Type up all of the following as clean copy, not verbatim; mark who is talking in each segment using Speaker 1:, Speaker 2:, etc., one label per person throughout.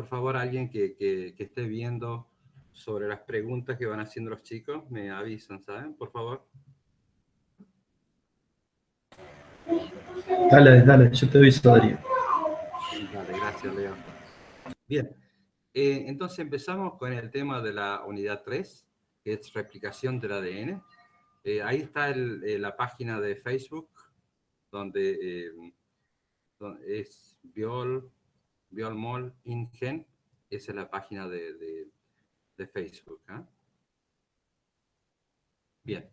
Speaker 1: Por favor, alguien que esté viendo sobre las preguntas que van haciendo los chicos, me avisan, ¿saben? Por favor.
Speaker 2: Dale, yo te aviso, Darío.
Speaker 1: Dale, gracias, Leo. Bien, entonces empezamos con el tema de la unidad 3, que es replicación del ADN. Ahí está la página de Facebook, donde es Biolmol InGen, esa es la página de Facebook. ¿Eh? Bien,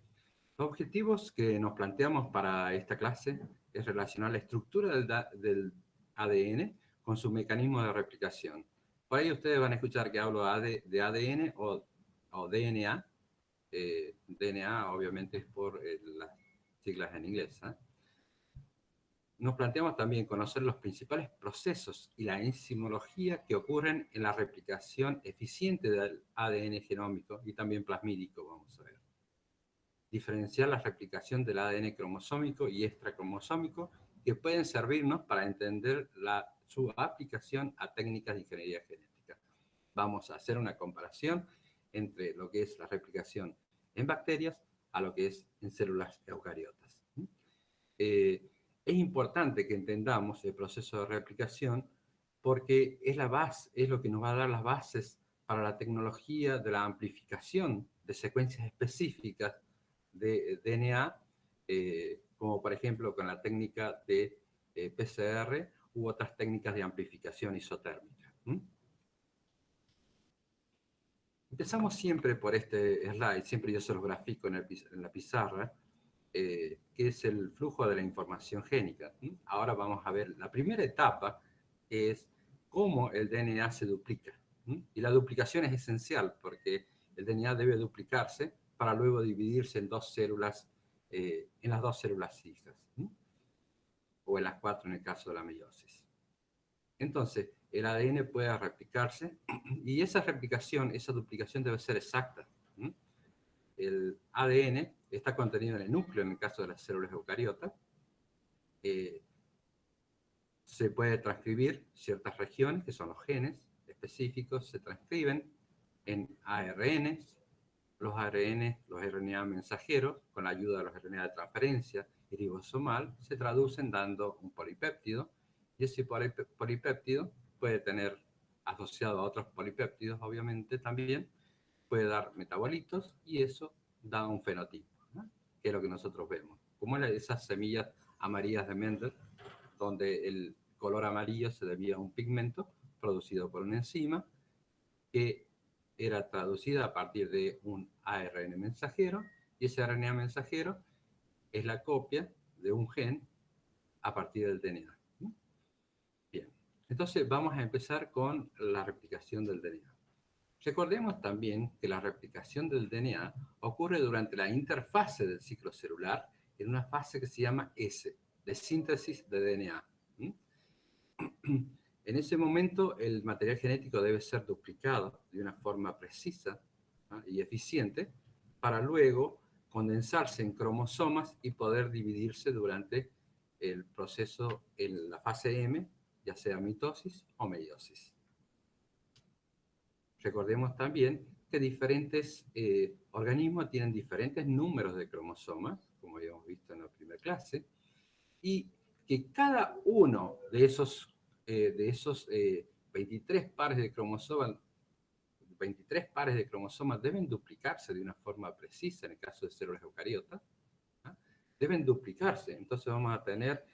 Speaker 1: los objetivos que nos planteamos para esta clase es relacionar la estructura del ADN con su mecanismo de replicación. Por ahí ustedes van a escuchar que hablo de ADN o DNA. DNA obviamente es por las siglas en inglés. ¿Eh? Nos planteamos también conocer los principales procesos y la enzimología que ocurren en la replicación eficiente del ADN genómico y también plasmídico, vamos a ver. Diferenciar la replicación del ADN cromosómico y extracromosómico que pueden servirnos para entender su aplicación a técnicas de ingeniería genética. Vamos a hacer una comparación entre lo que es la replicación en bacterias a lo que es en células eucariotas. Es importante que entendamos el proceso de replicación porque es la base, es lo que nos va a dar las bases para la tecnología de la amplificación de secuencias específicas de DNA, como por ejemplo con la técnica de PCR u otras técnicas de amplificación isotérmica. Empezamos siempre por este slide, siempre yo se los grafico en la pizarra, que es el flujo de la información génica. Ahora vamos a ver la primera etapa, que es cómo el DNA se duplica. Y la duplicación es esencial porque el DNA debe duplicarse para luego dividirse en dos células, en las dos células hijas, o en las 4 en el caso de la meiosis. Entonces, el ADN puede replicarse y esa replicación, esa duplicación debe ser exacta. El ADN está contenido en el núcleo en el caso de las células eucariotas. Se puede transcribir ciertas regiones, que son los genes específicos, se transcriben en ARNs, los ARN, los RNA mensajeros, con la ayuda de los RNA de transferencia y ribosomal, se traducen dando un polipéptido, y ese polipéptido puede tener asociado a otros polipéptidos, obviamente también, puede dar metabolitos, y eso da un fenotipo, ¿no? Que es lo que nosotros vemos. Como esas semillas amarillas de Mendel, donde el color amarillo se debía a un pigmento producido por una enzima que era traducida a partir de un ARN mensajero, y ese RNA mensajero es la copia de un gen a partir del DNA. Bien, entonces vamos a empezar con la replicación del DNA. Recordemos también que la replicación del DNA ocurre durante la interfase del ciclo celular en una fase que se llama S, de síntesis de DNA. En ese momento, el material genético debe ser duplicado de una forma precisa, ¿no? y eficiente, para luego condensarse en cromosomas y poder dividirse durante el proceso en la fase M, ya sea mitosis o meiosis. Recordemos también que diferentes organismos tienen diferentes números de cromosomas, como habíamos visto en la primera clase, y que cada uno de esos 23 pares de cromosomas deben duplicarse de una forma precisa en el caso de células eucariotas, ¿no? Deben duplicarse, entonces vamos a tener,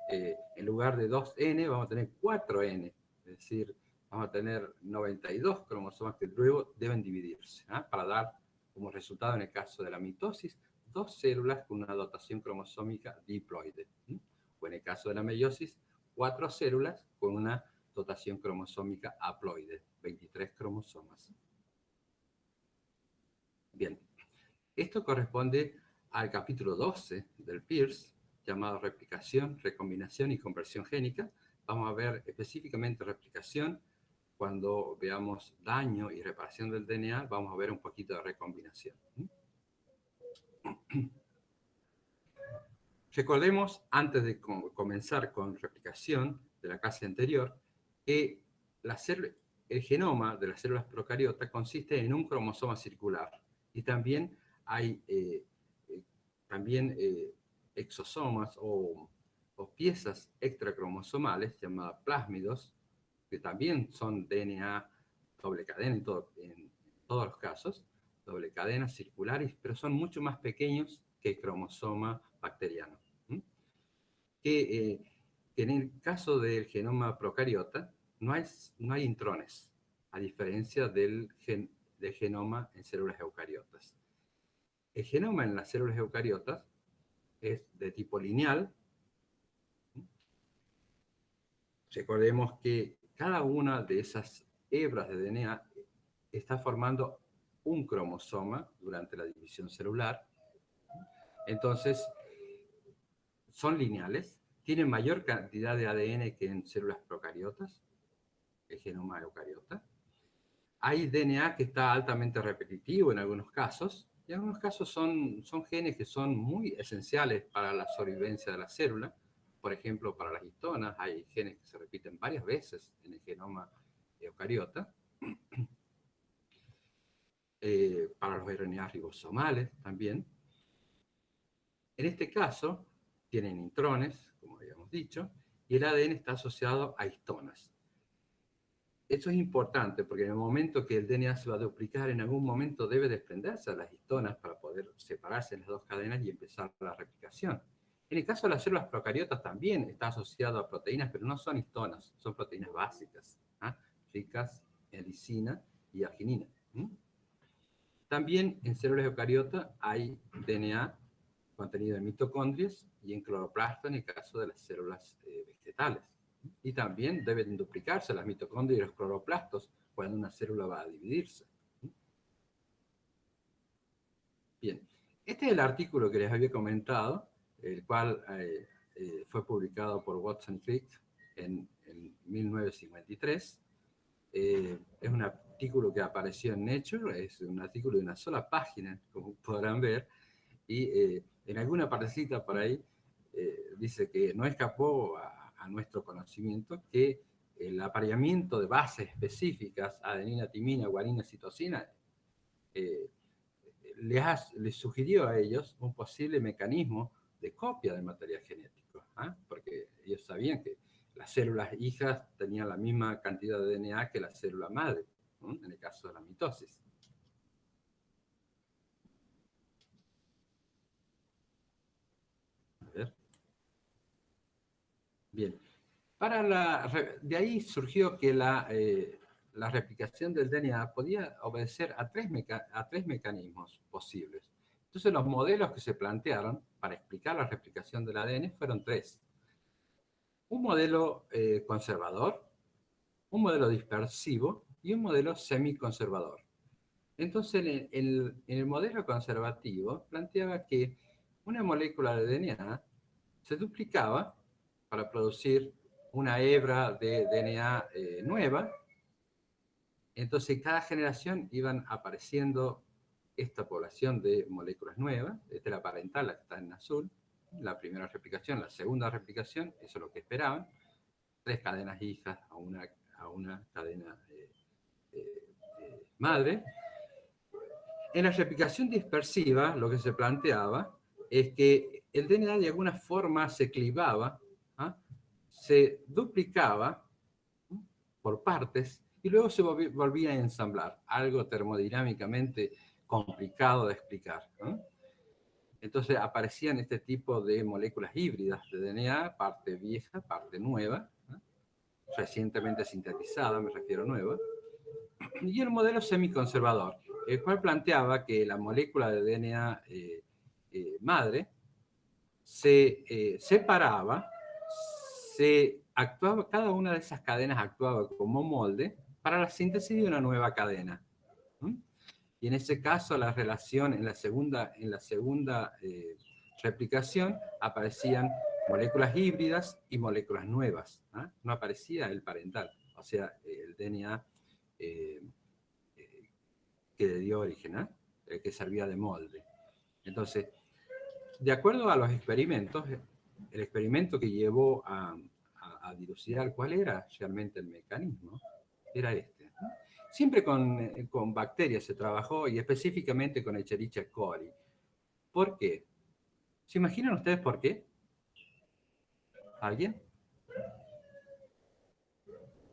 Speaker 1: en lugar de 2N, vamos a tener 4N, es decir, vamos a tener 92 cromosomas que luego deben dividirse, ¿no? Para dar como resultado, en el caso de la mitosis, 2 células con una dotación cromosómica diploide, ¿no? O en el caso de la meiosis, 4 células con una dotación cromosómica haploide, 23 cromosomas. Bien, esto corresponde al capítulo 12 del PIRS, llamado replicación, recombinación y conversión génica. Vamos a ver específicamente replicación. Cuando veamos daño y reparación del DNA, vamos a ver un poquito de recombinación. Recordemos, antes de comenzar con replicación de la clase anterior, que el genoma de las células procariotas consiste en un cromosoma circular y también hay exosomas o piezas extracromosomales llamadas plásmidos, que también son DNA doble cadena en todos los casos, doble cadena circulares, pero son mucho más pequeños que el cromosoma bacteriano. ¿Mm? Que en el caso del genoma procariota no hay intrones, a diferencia del genoma en células eucariotas. El genoma en las células eucariotas es de tipo lineal. Recordemos que cada una de esas hebras de DNA está formando un cromosoma durante la división celular. Entonces, son lineales, tienen mayor cantidad de ADN que en células procariotas, el genoma eucariota. Hay DNA que está altamente repetitivo en algunos casos, y en algunos casos son genes que son muy esenciales para la sobrevivencia de la célula. Por ejemplo, para las histonas hay genes que se repiten varias veces en el genoma eucariota. Para los RNA ribosomales también. En este caso, tienen intrones, como habíamos dicho, y el ADN está asociado a histonas. Eso es importante porque en el momento que el DNA se va a duplicar, en algún momento debe desprenderse de las histonas para poder separarse en las dos cadenas y empezar la replicación. En el caso de las células procariotas también está asociado a proteínas, pero no son histonas, son proteínas básicas, ricas en lisina y arginina. También en células eucariotas hay DNA contenido en mitocondrias y en cloroplasto en el caso de las células vegetales. Y también deben duplicarse las mitocondrias y los cloroplastos cuando una célula va a dividirse. Bien, este es el artículo que les había comentado, el cual fue publicado por Watson y Crick en 1953. Es un artículo que apareció en Nature, es un artículo de una sola página, como podrán ver, y en alguna partecita por ahí dice que no escapó a nuestro conocimiento que el apareamiento de bases específicas, adenina, timina, guanina, citosina, les sugirió a ellos un posible mecanismo de copia del material genético, porque ellos sabían que las células hijas tenían la misma cantidad de DNA que la célula madre, en el caso de la mitosis. A ver. Bien. De ahí surgió que la replicación del DNA podía obedecer a tres mecanismos posibles. Entonces los modelos que se plantearon para explicar la replicación del ADN fueron tres. Un modelo conservador, un modelo dispersivo y un modelo semiconservador. Entonces, en el modelo conservativo planteaba que una molécula de DNA se duplicaba para producir una hebra de DNA nueva. Entonces, cada generación iban apareciendo esta población de moléculas nuevas. Esta es la parental, la que está en azul. La primera replicación, la segunda replicación, eso es lo que esperaban. 3 cadenas hijas a una cadena madre. En la replicación dispersiva, lo que se planteaba es que el DNA de alguna forma se clivaba, se duplicaba por partes y luego se volvía a ensamblar, algo termodinámicamente complicado de explicar. Entonces aparecían este tipo de moléculas híbridas de DNA, parte vieja, parte nueva, recientemente sintetizada, me refiero a nueva, y el modelo semiconservador, el cual planteaba que la molécula de DNA madre se separaba, cada una de esas cadenas actuaba como molde para la síntesis de una nueva cadena. Y en ese caso la relación en la segunda replicación aparecían moléculas híbridas y moléculas nuevas. No aparecía el parental, o sea, el DNA que le dio origen, que servía de molde. Entonces, de acuerdo a los experimentos, el experimento que llevó a dilucidar cuál era realmente el mecanismo, era este. Siempre con bacterias se trabajó y específicamente con Escherichia coli. ¿Por qué? ¿Se imaginan ustedes por qué? ¿Alguien?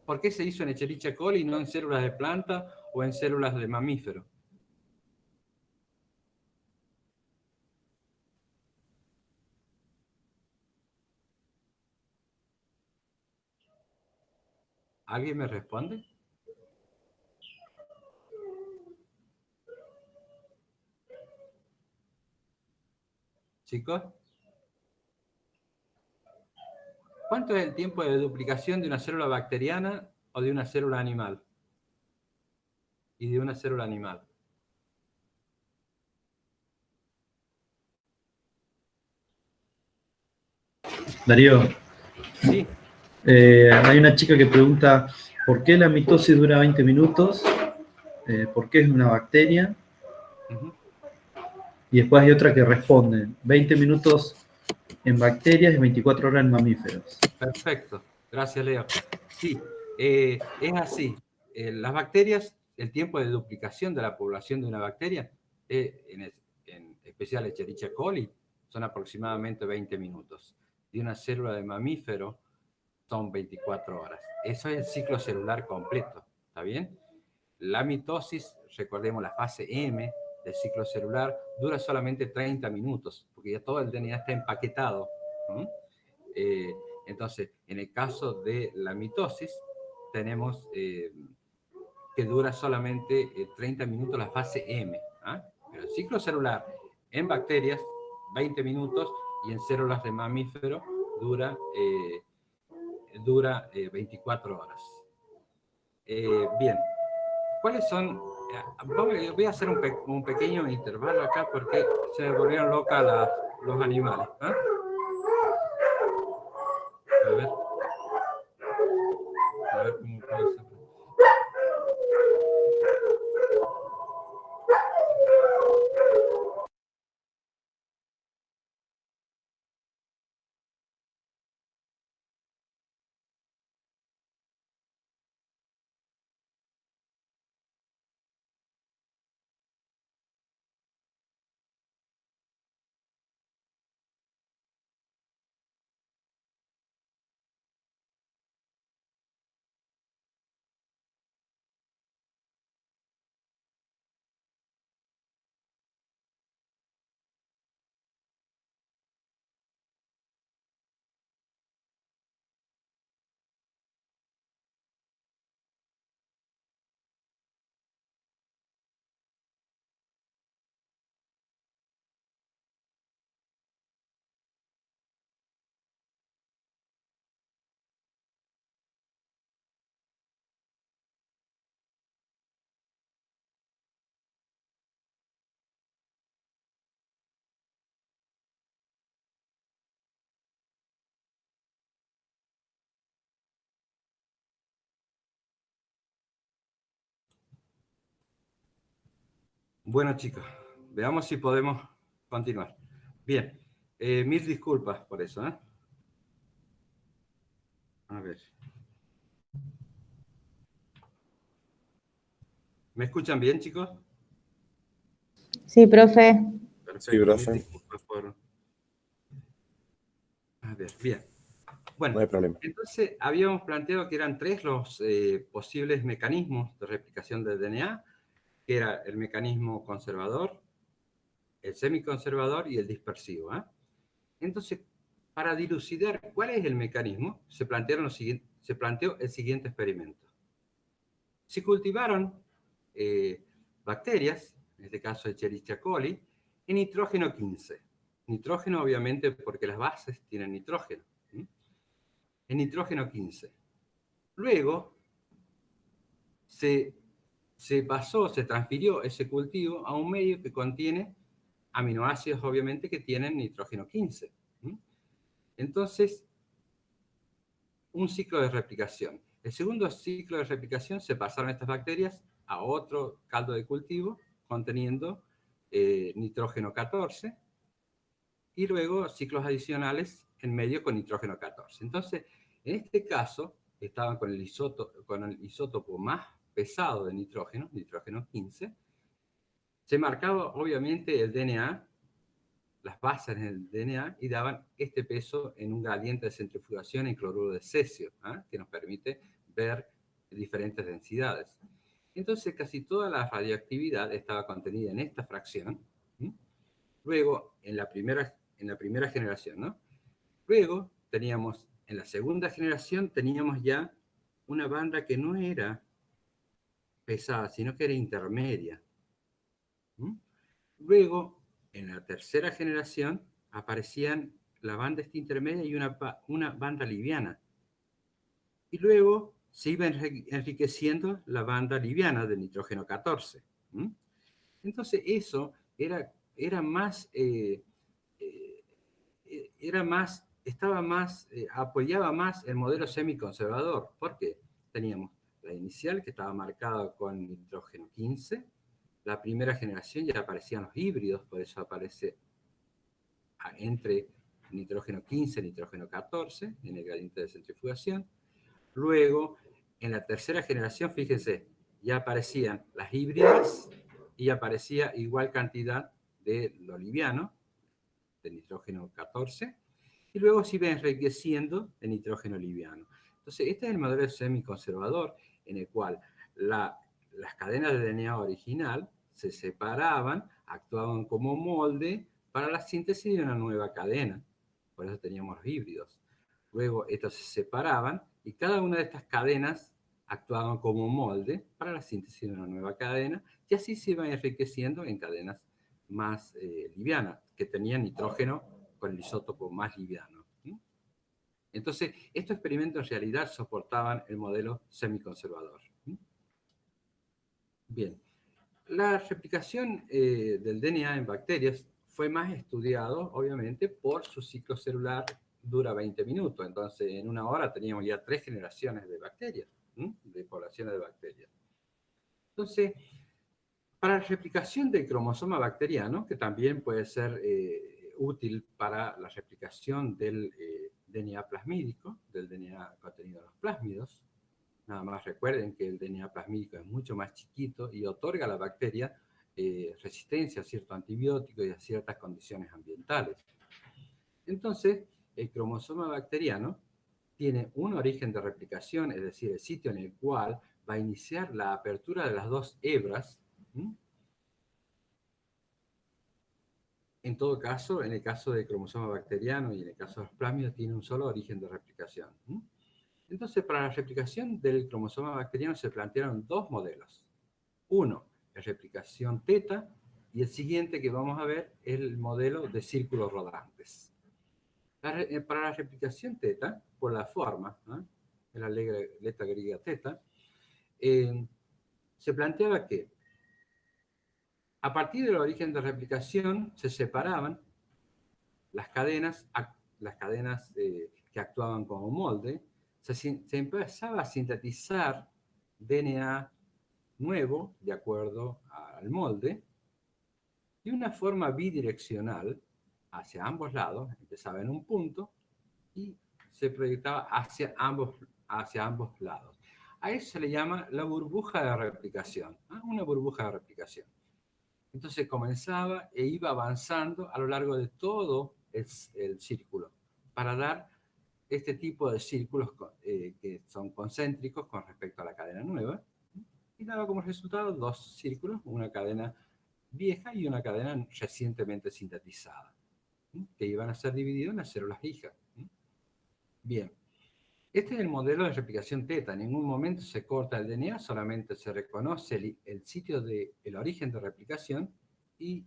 Speaker 1: ¿Por qué se hizo en Escherichia coli y no en células de planta o en células de mamífero? ¿Alguien me responde? Chicos, ¿cuánto es el tiempo de duplicación de una célula bacteriana o de una célula animal? Y de una célula animal.
Speaker 2: Darío,
Speaker 1: Sí.
Speaker 2: hay una chica que pregunta ¿por qué la mitosis dura 20 minutos? ¿Por qué es una bacteria? Y después hay otra que responde 20 minutos en bacterias y 24 horas en mamíferos.
Speaker 1: Perfecto. Gracias, Leo. Sí, es así. Las bacterias, el tiempo de duplicación de la población de una bacteria, en especial Escherichia coli, son aproximadamente 20 minutos. De una célula de mamífero son 24 horas. Eso es el ciclo celular completo, ¿está bien? La mitosis, recordemos la fase M del ciclo celular, dura solamente 30 minutos, porque ya todo el DNA está empaquetado. Entonces, en el caso de la mitosis, tenemos que dura solamente 30 minutos la fase M. Pero el ciclo celular en bacterias, 20 minutos, y en células de mamífero dura 24 horas. Bien, ¿cuáles son? Voy a hacer un pequeño intervalo acá porque se me volvieron locas los animales. A ver cómo puedo hacer. Bueno, chicos, veamos si podemos continuar. Bien, mil disculpas por eso. A ver. ¿Me escuchan bien, chicos?
Speaker 3: Sí, profe.
Speaker 1: Perfecto,
Speaker 4: Sí,
Speaker 1: mil
Speaker 4: profe.
Speaker 1: disculpas por... A ver, bien. Bueno,
Speaker 4: No hay problema.
Speaker 1: entonces habíamos planteado que eran tres los posibles mecanismos de replicación del DNA, que era el mecanismo conservador, el semiconservador y el dispersivo. Entonces, para dilucidar cuál es el mecanismo, se planteó el siguiente experimento. Se cultivaron bacterias, en este caso Escherichia coli, en nitrógeno 15. Nitrógeno, obviamente, porque las bases tienen nitrógeno. En nitrógeno 15. Luego, se transfirió ese cultivo a un medio que contiene aminoácidos, obviamente, que tienen nitrógeno 15. Entonces, un ciclo de replicación. El segundo ciclo de replicación se pasaron estas bacterias a otro caldo de cultivo conteniendo nitrógeno 14 y luego ciclos adicionales en medio con nitrógeno 14. Entonces, en este caso, estaban con el isótopo más pesado de nitrógeno, nitrógeno 15, se marcaba obviamente el DNA, las bases en el DNA, y daban este peso en un gradiente de centrifugación en cloruro de cesio, que nos permite ver diferentes densidades. Entonces casi toda la radioactividad estaba contenida en esta fracción. Luego, en la primera generación, ¿no? Luego teníamos, en la segunda generación, teníamos ya una banda que no era pesada, sino que era intermedia. Luego, en la tercera generación, aparecían la banda intermedia y una banda liviana. Y luego se iba enriqueciendo la banda liviana del nitrógeno 14. Entonces eso apoyaba más el modelo semiconservador. ¿Por qué? Teníamos la inicial, que estaba marcada con nitrógeno 15. La primera generación ya aparecían los híbridos, por eso aparece entre nitrógeno 15 y nitrógeno 14 en el gradiente de centrifugación. Luego, en la tercera generación, fíjense, ya aparecían las híbridas y aparecía igual cantidad de lo liviano, de nitrógeno 14, y luego se iba enriqueciendo el nitrógeno liviano. Entonces, este es el modelo semiconservador en el cual las cadenas de DNA original se separaban, actuaban como molde para la síntesis de una nueva cadena. Por eso teníamos los híbridos. Luego, estos se separaban y cada una de estas cadenas actuaban como molde para la síntesis de una nueva cadena, y así se iban enriqueciendo en cadenas más livianas, que tenían nitrógeno con el isótopo más liviano. Entonces, estos experimentos en realidad soportaban el modelo semiconservador. Bien, la replicación del DNA en bacterias fue más estudiado, obviamente, por su ciclo celular dura 20 minutos. Entonces, en una hora teníamos ya 3 generaciones de bacterias, de poblaciones de bacterias. Entonces, para la replicación del cromosoma bacteriano, que también puede ser útil para la replicación del DNA plasmídico, del DNA contenido en los plásmidos. Nada más recuerden que el DNA plasmídico es mucho más chiquito y otorga a la bacteria resistencia a ciertos antibióticos y a ciertas condiciones ambientales. Entonces, el cromosoma bacteriano tiene un origen de replicación, es decir, el sitio en el cual va a iniciar la apertura de las dos hebras. En todo caso, en el caso del cromosoma bacteriano y en el caso de los plásmidos, tiene un solo origen de replicación. Entonces, para la replicación del cromosoma bacteriano se plantearon dos modelos. Uno, la replicación teta, y el siguiente que vamos a ver es el modelo de círculos rodantes. Para la replicación teta, por la forma, de la letra griega teta, se planteaba que a partir del origen de replicación se separaban las cadenas que actuaban como molde, se empezaba a sintetizar DNA nuevo de acuerdo al molde, de una forma bidireccional hacia ambos lados, empezaba en un punto y se proyectaba hacia ambos lados. A eso se le llama la burbuja de replicación, una burbuja de replicación. Entonces comenzaba e iba avanzando a lo largo de todo el círculo, para dar este tipo de círculos que son concéntricos con respecto a la cadena nueva, y daba como resultado dos círculos, una cadena vieja y una cadena recientemente sintetizada, que iban a ser divididos en las células hijas. Bien, este es el modelo de replicación teta. En ningún momento se corta el DNA, solamente se reconoce el sitio del origen de replicación y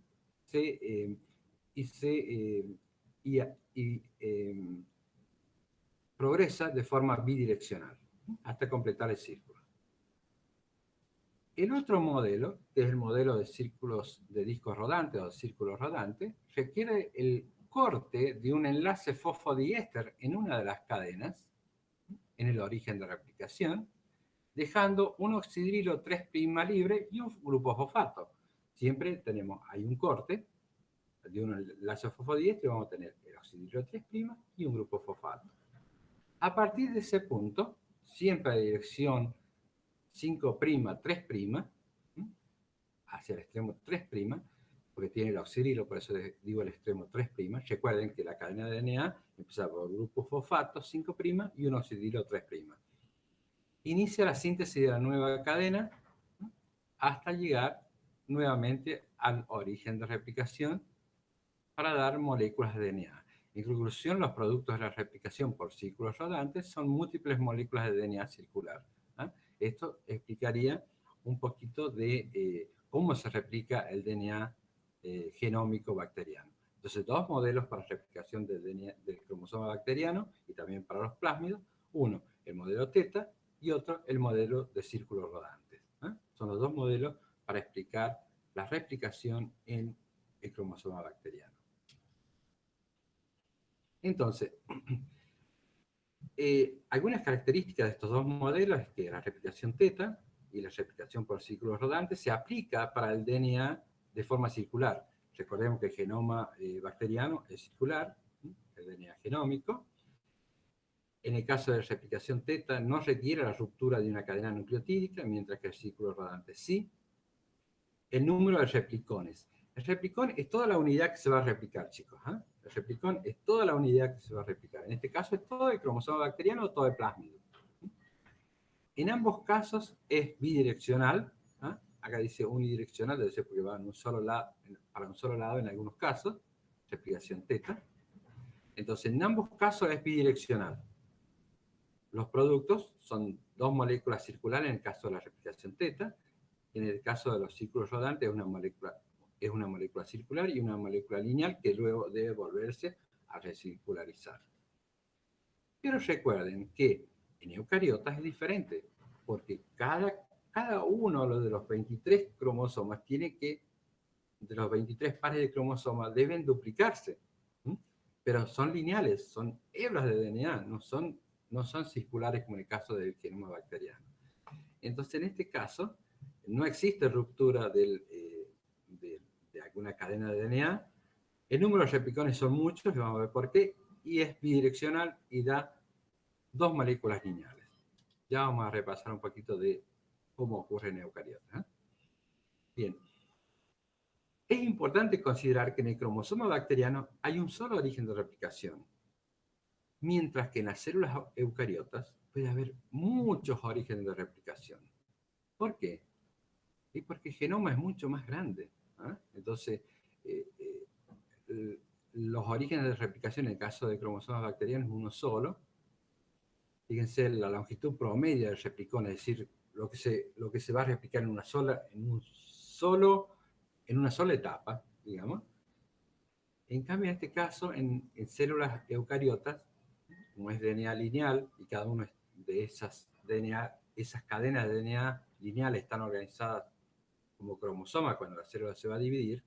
Speaker 1: progresa de forma bidireccional hasta completar el círculo. El otro modelo, que es el modelo de círculos de discos rodantes o círculos rodantes, requiere el corte de un enlace fosfodiéster en una de las cadenas, en el origen de replicación, dejando un oxidrilo 3' libre y un grupo fosfato. Siempre hay un corte de un enlace fosfodiéster y vamos a tener el oxidrilo 3' y un grupo fosfato. A partir de ese punto, siempre a dirección 5', 3', hacia el extremo 3', porque tiene el oxidilo, por eso les digo el extremo 3'. Recuerden que la cadena de DNA empieza por grupo fosfato 5' y un oxidilo 3'. Inicia la síntesis de la nueva cadena hasta llegar nuevamente al origen de replicación para dar moléculas de DNA. En conclusión, los productos de la replicación por círculos rodantes son múltiples moléculas de DNA circular. Esto explicaría un poquito de cómo se replica el DNA genómico bacteriano. Entonces, dos modelos para replicación del DNA, del cromosoma bacteriano y también para los plásmidos. Uno, el modelo teta, y otro, el modelo de círculos rodantes. Son los dos modelos para explicar la replicación en el cromosoma bacteriano. Entonces, algunas características de estos dos modelos es que la replicación teta y la replicación por círculos rodantes se aplica para el DNA de forma circular. Recordemos que el genoma bacteriano es circular, el DNA genómico. En el caso de replicación teta no requiere la ruptura de una cadena nucleotídica, mientras que el círculo rodante sí. El número de replicones. El replicón es toda la unidad que se va a replicar, chicos. El replicón es toda la unidad que se va a replicar. En este caso es todo el cromosoma bacteriano o todo el plásmido. En ambos casos es bidireccional. Acá dice unidireccional, debe ser porque va en un solo lado, para un solo lado en algunos casos. Replicación teta. Entonces, en ambos casos es bidireccional. Los productos son dos moléculas circulares en el caso de la replicación teta. En el caso de los círculos rodantes es una molécula circular y una molécula lineal que luego debe volverse a recircularizar. Pero recuerden que en eucariotas es diferente, porque cada uno de los 23 cromosomas de los 23 pares de cromosomas deben duplicarse, pero son lineales, son hebras de DNA, no son circulares como en el caso del genoma bacteriano. Entonces, en este caso, no existe ruptura de alguna cadena de DNA. El número de replicones son muchos, y vamos a ver por qué, y es bidireccional y da dos moléculas lineales. Ya vamos a repasar un poquito de cómo ocurre en eucariotas. Bien. Es importante considerar que en el cromosoma bacteriano hay un solo origen de replicación, mientras que en las células eucariotas puede haber muchos orígenes de replicación. ¿Por qué? Y porque el genoma es mucho más grande. Entonces, los orígenes de replicación en el caso de cromosomas bacterianos es uno solo. Fíjense la longitud promedio del replicón, es decir, lo que se va a replicar en una sola etapa, digamos. En cambio, en este caso, en células eucariotas, como es DNA lineal, y cada una de esas cadenas de DNA lineales están organizadas como cromosomas cuando la célula se va a dividir,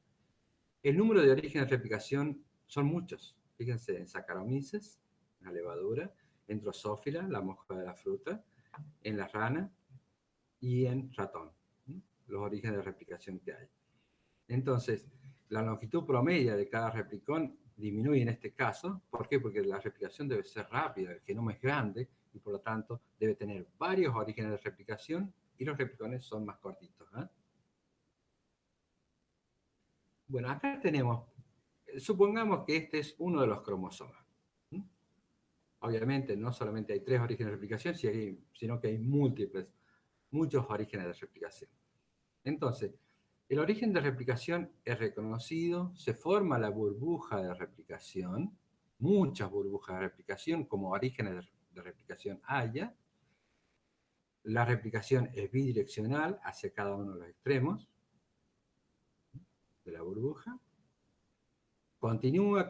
Speaker 1: el número de orígenes de replicación son muchos. Fíjense en Saccharomyces, la levadura, en Drosophila, la mosca de la fruta, en la rana y en ratón, los orígenes de replicación que hay. Entonces, la longitud promedio de cada replicón disminuye en este caso. ¿Por qué? Porque la replicación debe ser rápida, el genoma es grande y por lo tanto debe tener varios orígenes de replicación y los replicones son más cortitos. Bueno, acá tenemos, supongamos que este es uno de los cromosomas. Obviamente no solamente hay 3 orígenes de replicación, sino que hay muchos orígenes de replicación. Entonces, el origen de replicación es reconocido, se forma la burbuja de replicación, muchas burbujas de replicación como orígenes de replicación haya. La replicación es bidireccional hacia cada uno de los extremos de la burbuja. Continúa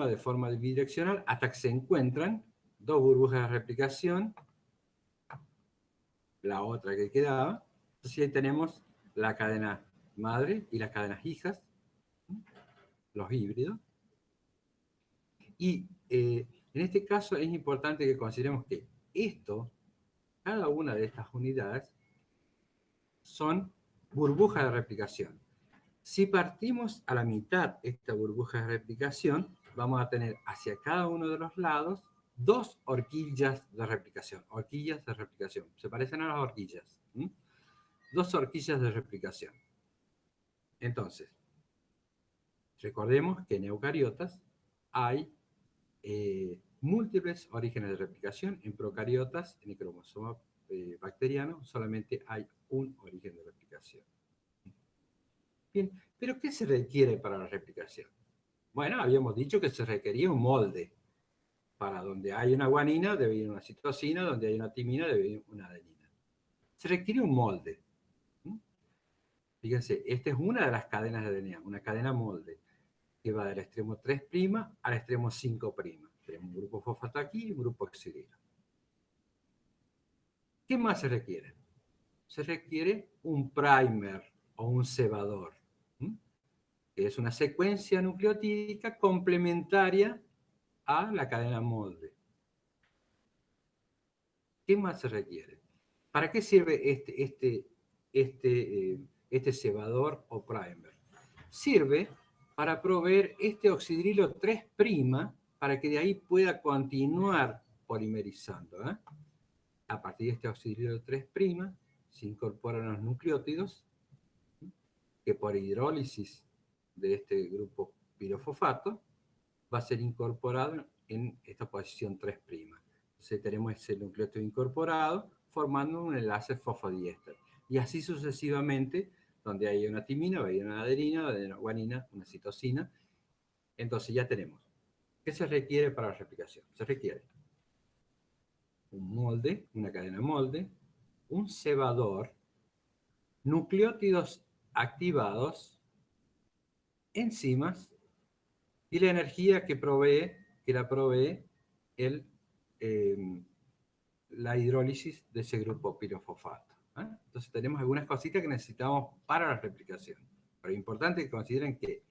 Speaker 1: de forma bidireccional hasta que se encuentran dos burbujas de replicación, la otra que quedaba. Entonces ahí tenemos la cadena madre y las cadenas hijas, los híbridos. Y en este caso es importante que consideremos que cada una de estas unidades son burbujas de replicación. Si partimos a la mitad esta burbuja de replicación, vamos a tener hacia cada uno de los lados dos horquillas de replicación. Horquillas de replicación. Se parecen a las horquillas. Dos horquillas de replicación. Entonces, recordemos que en eucariotas hay múltiples orígenes de replicación. En procariotas, en el cromosoma bacteriano, solamente hay un origen de replicación. Bien, pero ¿qué se requiere para la replicación? Bueno, habíamos dicho que se requería un molde. Para donde hay una guanina debe ir una citosina, donde hay una timina debe ir una adenina. Se requiere un molde. Fíjense, esta es una de las cadenas de DNA, una cadena molde, que va del extremo 3' al extremo 5'. Tenemos un grupo fosfato aquí y un grupo oxidilo. ¿Qué más se requiere? Se requiere un primer o un cebador, que es una secuencia nucleotídica complementaria a la cadena molde. ¿Qué más se requiere? ¿Para qué sirve este cebador o primer? Sirve para proveer este oxidrilo 3' para que de ahí pueda continuar polimerizando. A partir de este oxidrilo 3' se incorporan los nucleótidos que por hidrólisis de este grupo pirofosfato va a ser incorporado en esta posición 3'. Entonces tenemos ese nucleótido incorporado formando un enlace fosfodiéster. Y así sucesivamente, donde hay una timina, hay una adenina, donde hay una guanina, una citosina. Entonces ya tenemos. ¿Qué se requiere para la replicación? Se requiere un molde, una cadena molde, un cebador, nucleótidos activados, enzimas y la energía que la provee la hidrólisis de ese grupo pirofosfato. Entonces tenemos algunas cositas que necesitamos para la replicación. Pero es importante que consideren que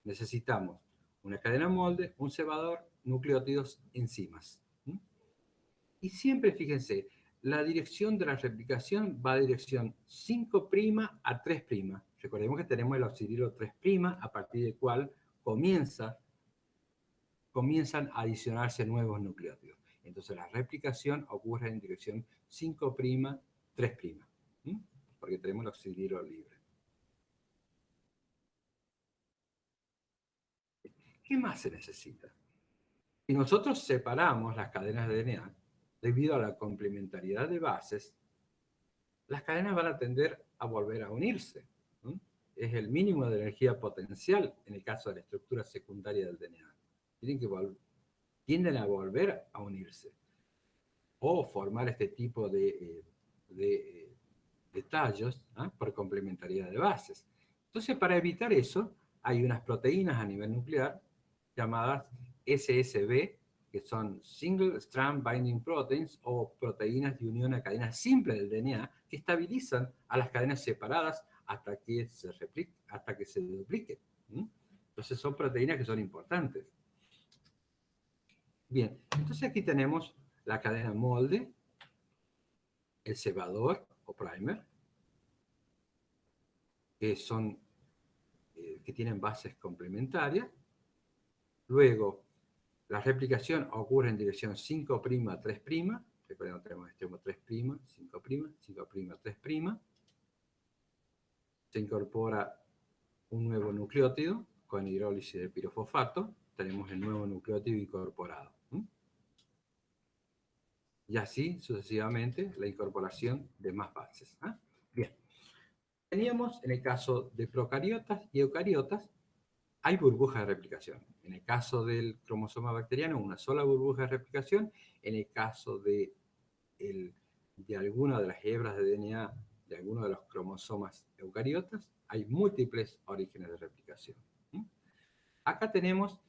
Speaker 1: necesitamos una cadena molde, un cebador, nucleótidos, enzimas. Y siempre, fíjense, la dirección de la replicación va a dirección 5' a 3'. Recordemos que tenemos el oxidrilo 3', a partir del cual comienzan a adicionarse nuevos nucleótidos. Entonces la replicación ocurre en dirección 5', 3', porque tenemos el oxidrilo libre. ¿Qué más se necesita? Si nosotros separamos las cadenas de DNA, debido a la complementariedad de bases, las cadenas van a tender a volver a unirse. Es el mínimo de energía potencial en el caso de la estructura secundaria del DNA. Tienden a volver a unirse o formar este tipo de tallos por complementariedad de bases. Entonces, para evitar eso, hay unas proteínas a nivel nuclear llamadas SSB, que son Single Strand Binding Proteins, o proteínas de unión a cadenas simples del DNA, que estabilizan a las cadenas separadas hasta que se dupliquen. Entonces son proteínas que son importantes. Bien, entonces aquí tenemos la cadena molde, el cebador o primer, que tienen bases complementarias. Luego, la replicación ocurre en dirección 5' a 3'. Recuerden, tenemos extremo 3', 5', 5', 3'. Se incorpora un nuevo nucleótido con hidrólisis de pirofosfato. Tenemos el nuevo nucleótido incorporado. Y así sucesivamente la incorporación de más bases. Bien. Teníamos en el caso de procariotas y eucariotas, hay burbujas de replicación. En el caso del cromosoma bacteriano, una sola burbuja de replicación. En el caso de alguna de las hebras de DNA de alguno de los cromosomas eucariotas, hay múltiples orígenes de replicación. Acá dijimos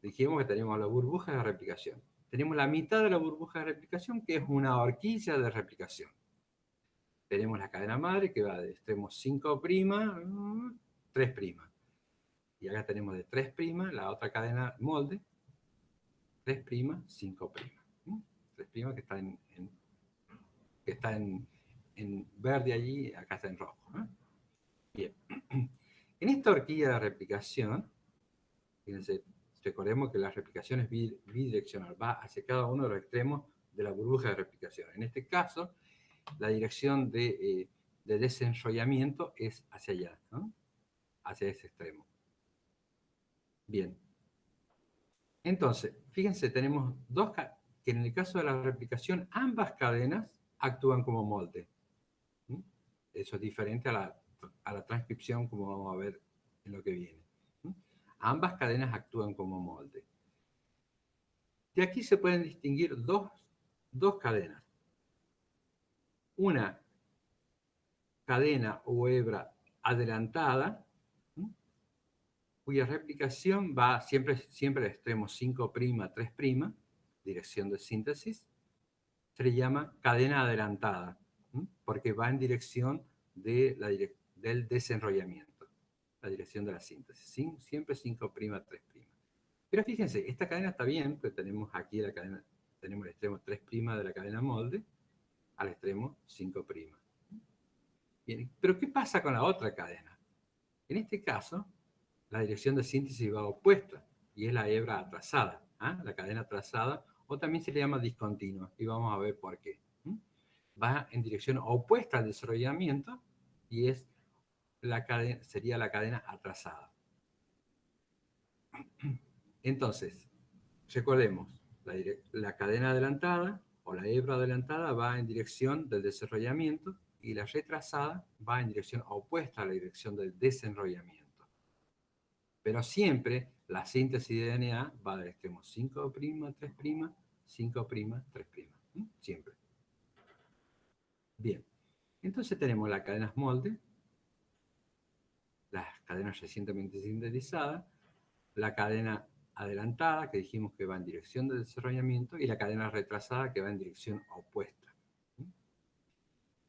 Speaker 1: que tenemos la burbuja de replicación. Tenemos la mitad de la burbuja de replicación, que es una horquilla de replicación. Tenemos la cadena madre, que va de extremo 5', 3'. Y acá tenemos de 3', la otra cadena molde, 3', 5'. 3' que está en verde allí, acá está en rojo. Bien. En esta horquilla de replicación, fíjense, Recordemos que la replicación es bidireccional, va hacia cada uno de los extremos de la burbuja de replicación. En este caso, la dirección de desenrollamiento es hacia allá, ¿no? Hacia ese extremo. Bien. Entonces, fíjense, tenemos que en el caso de la replicación, ambas cadenas actúan como molde. ¿Mm? Eso es diferente a la transcripción, como vamos a ver en lo que viene. ¿Mm? Ambas cadenas actúan como molde. De aquí se pueden distinguir dos cadenas. Una cadena o hebra adelantada, ¿mm? Cuya replicación va siempre al extremo 5', 3', dirección de síntesis, se le llama cadena adelantada, ¿m? Porque va en dirección del desenrollamiento, la dirección de la síntesis, siempre 5', 3'. Pero fíjense, esta cadena está bien, pues tenemos aquí la cadena, tenemos el extremo 3' de la cadena molde al extremo 5'. Bien, pero ¿qué pasa con la otra cadena? En este caso, la dirección de síntesis va opuesta, y es la hebra atrasada, ¿ah? La cadena atrasada, o también se le llama discontinua, y vamos a ver por qué. Va en dirección opuesta al desarrollamiento, y sería la cadena atrasada. Entonces, recordemos, la cadena adelantada, o la hebra adelantada, va en dirección del desarrollamiento, y la retrasada va en dirección opuesta a la dirección del desenrollamiento. Pero siempre la síntesis de DNA va del extremo 5', 3', 5', 3'. Siempre. Bien. Entonces tenemos las cadenas molde, las cadenas recientemente sintetizadas, la cadena adelantada, que dijimos que va en dirección del desarrollamiento, y la cadena retrasada, que va en dirección opuesta.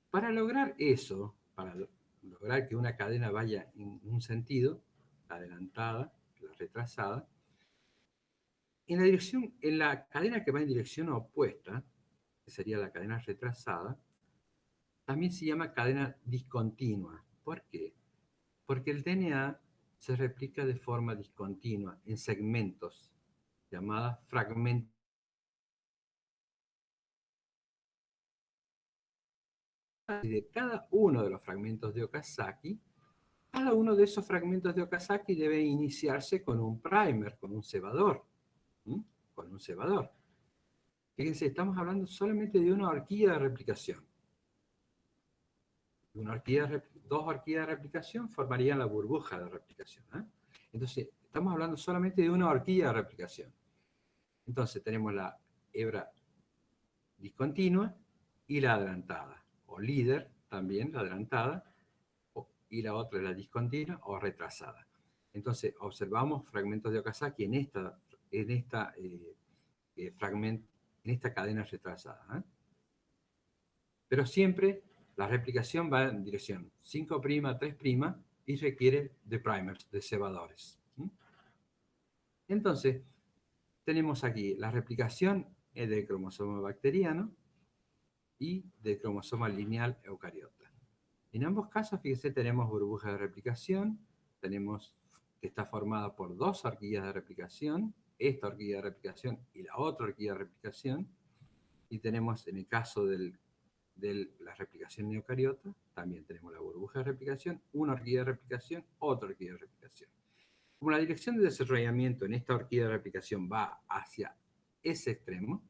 Speaker 1: Para lograr eso, para lograr que una cadena vaya en un sentido, la adelantada, la retrasada, en la cadena que va en dirección opuesta, que sería la cadena retrasada, también se llama cadena discontinua. ¿Por qué? Porque el DNA se replica de forma discontinua en segmentos, llamadas fragmentos. Y de cada uno de los fragmentos de Okazaki, cada uno de esos fragmentos de Okazaki debe iniciarse con un primer, con un cebador. Con un cebador. Fíjense, estamos hablando solamente de una horquilla de replicación. Dos horquillas de replicación formarían la burbuja de replicación. Entonces, estamos hablando solamente de una horquilla de replicación. Entonces, tenemos la hebra discontinua y la adelantada, o líder también, la adelantada, y la otra es la discontinua o retrasada. Entonces, observamos fragmentos de Okazaki en esta cadena retrasada. Pero siempre la replicación va en dirección 5', 3', y requiere de primers, de cebadores. Entonces, tenemos aquí la replicación del cromosoma bacteriano y del cromosoma lineal eucariota. En ambos casos, fíjense, tenemos burbuja de replicación, tenemos que está formada por dos horquillas de replicación, esta horquilla de replicación y la otra horquilla de replicación, y tenemos, en el caso de la replicación eucariota, también tenemos la burbuja de replicación, una horquilla de replicación, otra horquilla de replicación. Como la dirección de desarrollamiento en esta horquilla de replicación va hacia ese extremo,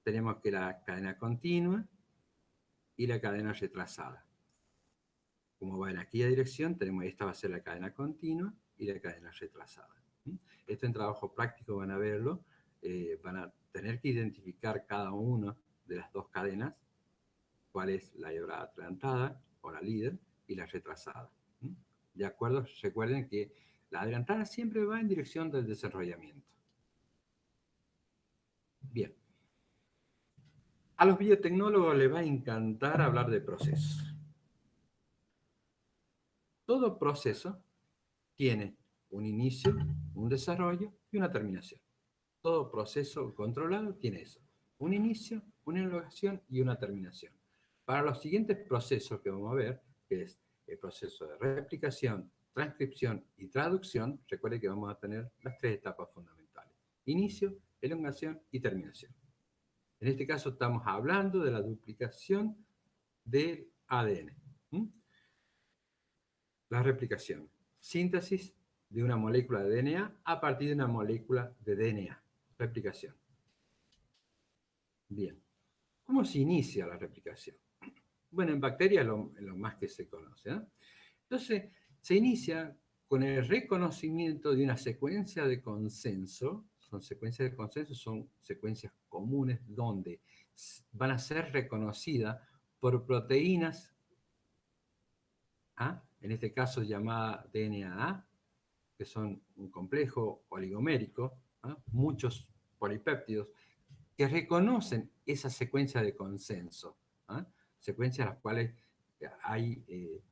Speaker 1: tenemos que la cadena continua y la cadena retrasada. Como va en aquella dirección, esta va a ser la cadena continua y la cadena retrasada. Esto en trabajo práctico van a verlo, van a tener que identificar cada una de las dos cadenas, cuál es la hebra adelantada o la líder y la retrasada. ¿De acuerdo? Recuerden que la adelantada siempre va en dirección del desarrollamiento. Bien. A los biotecnólogos les va a encantar hablar de procesos. Todo proceso tiene un inicio, un desarrollo y una terminación. Todo proceso controlado tiene eso. Un inicio, una elongación y una terminación. Para los siguientes procesos que vamos a ver, que es el proceso de replicación transcripción y traducción, recuerde que vamos a tener las tres etapas fundamentales: inicio, elongación y terminación. En este caso estamos hablando de la duplicación del ADN. La replicación, síntesis de una molécula de DNA a partir de una molécula de DNA. Replicación. Bien. ¿Cómo se inicia la replicación? Bueno, en bacterias es lo más que se conoce, ¿no? Entonces, se inicia con el reconocimiento de una secuencia de consenso. Son secuencias de consenso, son secuencias comunes donde van a ser reconocidas por proteínas, en este caso llamada DNA, que son un complejo oligomérico, muchos polipéptidos, que reconocen esa secuencia de consenso, secuencias en las cuales hay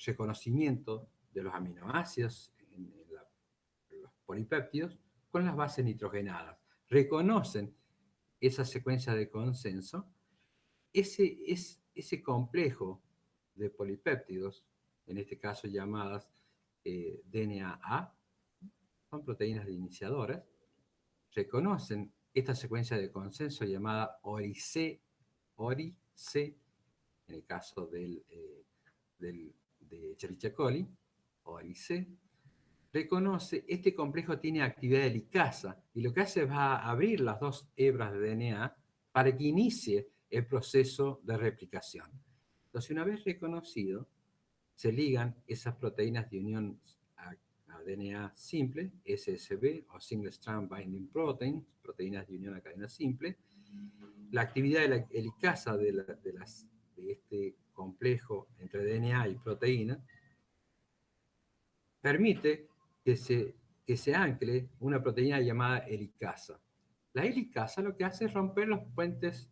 Speaker 1: reconocimiento de los aminoácidos en los polipéptidos con las bases nitrogenadas. Reconocen esa secuencia de consenso. Ese complejo de polipéptidos, en este caso llamadas DNA-A, son proteínas de iniciadoras, reconocen esta secuencia de consenso llamada ORI-C, en el caso de Escherichia coli, ORI-C, reconoce, este complejo tiene actividad helicasa, y lo que hace es va a abrir las dos hebras de DNA para que inicie el proceso de replicación. Entonces, una vez reconocido, se ligan esas proteínas de unión a DNA simple, SSB, o Single Strand Binding Protein, proteínas de unión a cadena simple. La actividad de la helicasa de este complejo entre DNA y proteína permite que se ancle una proteína llamada helicasa. La helicasa lo que hace es romper los puentes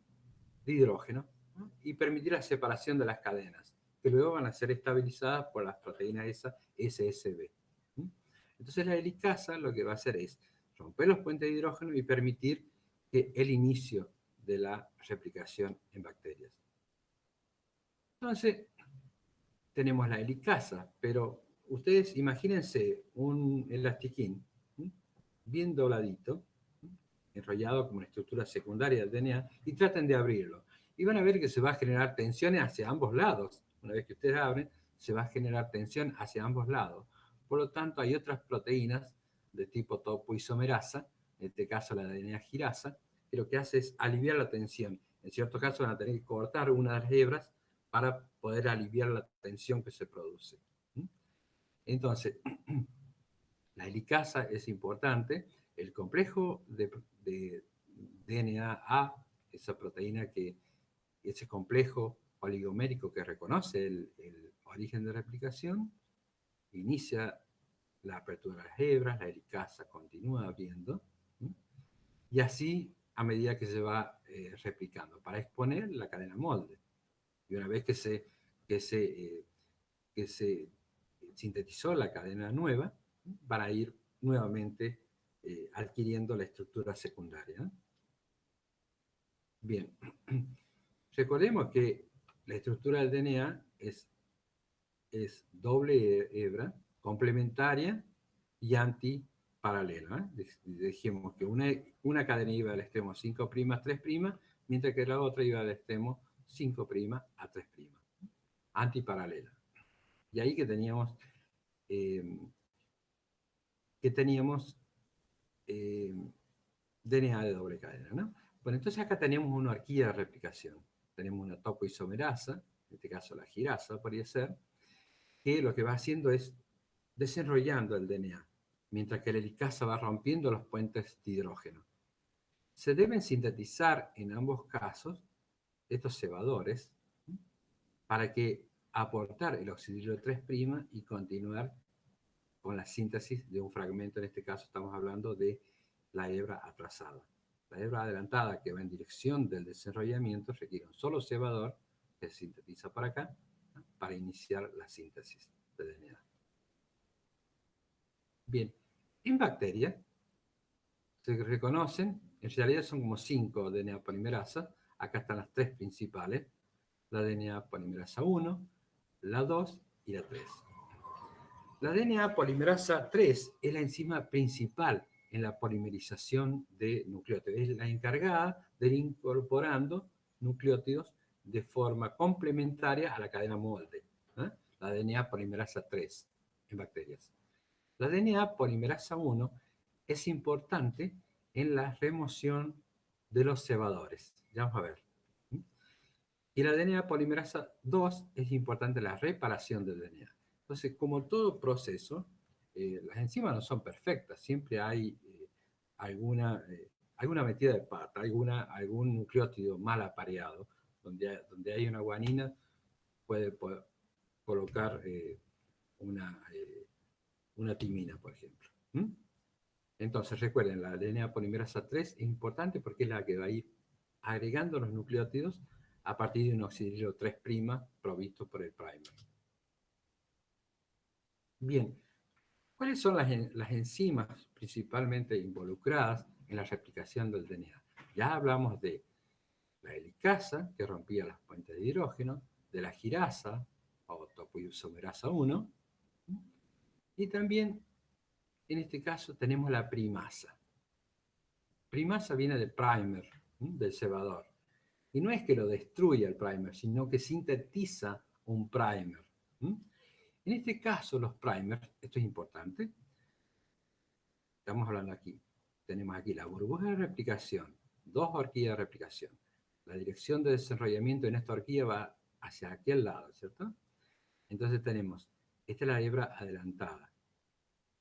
Speaker 1: de hidrógeno, ¿no? Y permitir la separación de las cadenas, que luego van a ser estabilizadas por las proteínas esas SSB. Entonces la helicasa lo que va a hacer es romper los puentes de hidrógeno y permitir que el inicio de la replicación en bacterias. Entonces, tenemos la helicasa, pero ustedes imagínense un elastiquín bien dobladito, enrollado como una estructura secundaria del DNA, y traten de abrirlo. Y van a ver que se va a generar tensiones hacia ambos lados. Una vez que ustedes abren, se va a generar tensión hacia ambos lados. Por lo tanto, hay otras proteínas de tipo topoisomerasa, en este caso la DNA girasa, que lo que hace es aliviar la tensión. En ciertos casos van a tener que cortar una de las hebras para poder aliviar la tensión que se produce. Entonces, la helicasa es importante. El complejo de DNA-A, esa proteína ese complejo oligomérico que reconoce el origen de replicación, inicia la apertura de las hebras, la helicasa continúa abriendo, y así a medida que se va replicando, para exponer la cadena molde. Y una vez que se sintetizó la cadena nueva, van a ir nuevamente adquiriendo la estructura secundaria. Bien, recordemos que la estructura del DNA es doble hebra, complementaria y antiparalela. Dijimos que una cadena iba al extremo 5' a 3', mientras que la otra iba al extremo 5' a 3'. Antiparalela. Y ahí que teníamos DNA de doble cadena, ¿no? Bueno, entonces acá tenemos una horquilla de replicación. Tenemos una topoisomerasa, en este caso la girasa podría ser, que lo que va haciendo es desenrollando el DNA, mientras que la helicasa va rompiendo los puentes de hidrógeno. Se deben sintetizar en ambos casos estos cebadores para que aportar el oxidilo 3' y continuar con la síntesis de un fragmento. En este caso estamos hablando de la hebra atrasada. La hebra adelantada, que va en dirección del desenrollamiento, requiere un solo cebador que se sintetiza para acá, ¿no?, para iniciar la síntesis de DNA. Bien, en bacterias se reconocen, en realidad son como 5 DNA polimerasas. Acá están las 3 principales: la DNA polimerasa 1, la 2 y la 3. La DNA polimerasa 3 es la enzima principal en la polimerización de nucleótidos. Es la encargada de ir incorporando nucleótidos de forma complementaria a la cadena molde. La DNA polimerasa 3 en bacterias. La DNA polimerasa 1 es importante en la remoción de los cebadores. Ya vamos a ver. Y la DNA polimerasa 2 es importante en la reparación del DNA. Entonces, como todo proceso, las enzimas no son perfectas. Siempre hay alguna metida de pata, algún nucleótido mal apareado. Donde hay una guanina, puede colocar una timina, por ' Entonces, recuerden, la DNA polimerasa 3 es importante porque es la que va a ir agregando los nucleótidos a partir de un oxidilo 3' provisto por el primer. Bien, ¿cuáles son las enzimas principalmente involucradas en la replicación del DNA? Ya hablamos de la helicasa, que rompía las puentes de hidrógeno, de la girasa, o topoisomerasa 1, y también, en este caso, tenemos la primasa. Primasa viene de primer, del cebador. Y no es que lo destruya el primer, sino que sintetiza un primer. En este caso, los primers, esto es importante, estamos hablando aquí, tenemos aquí la burbuja de replicación, 2 horquillas de replicación. La dirección de desenrollamiento en esta horquilla va hacia aquel lado, ¿cierto? Entonces tenemos, esta es la hebra adelantada.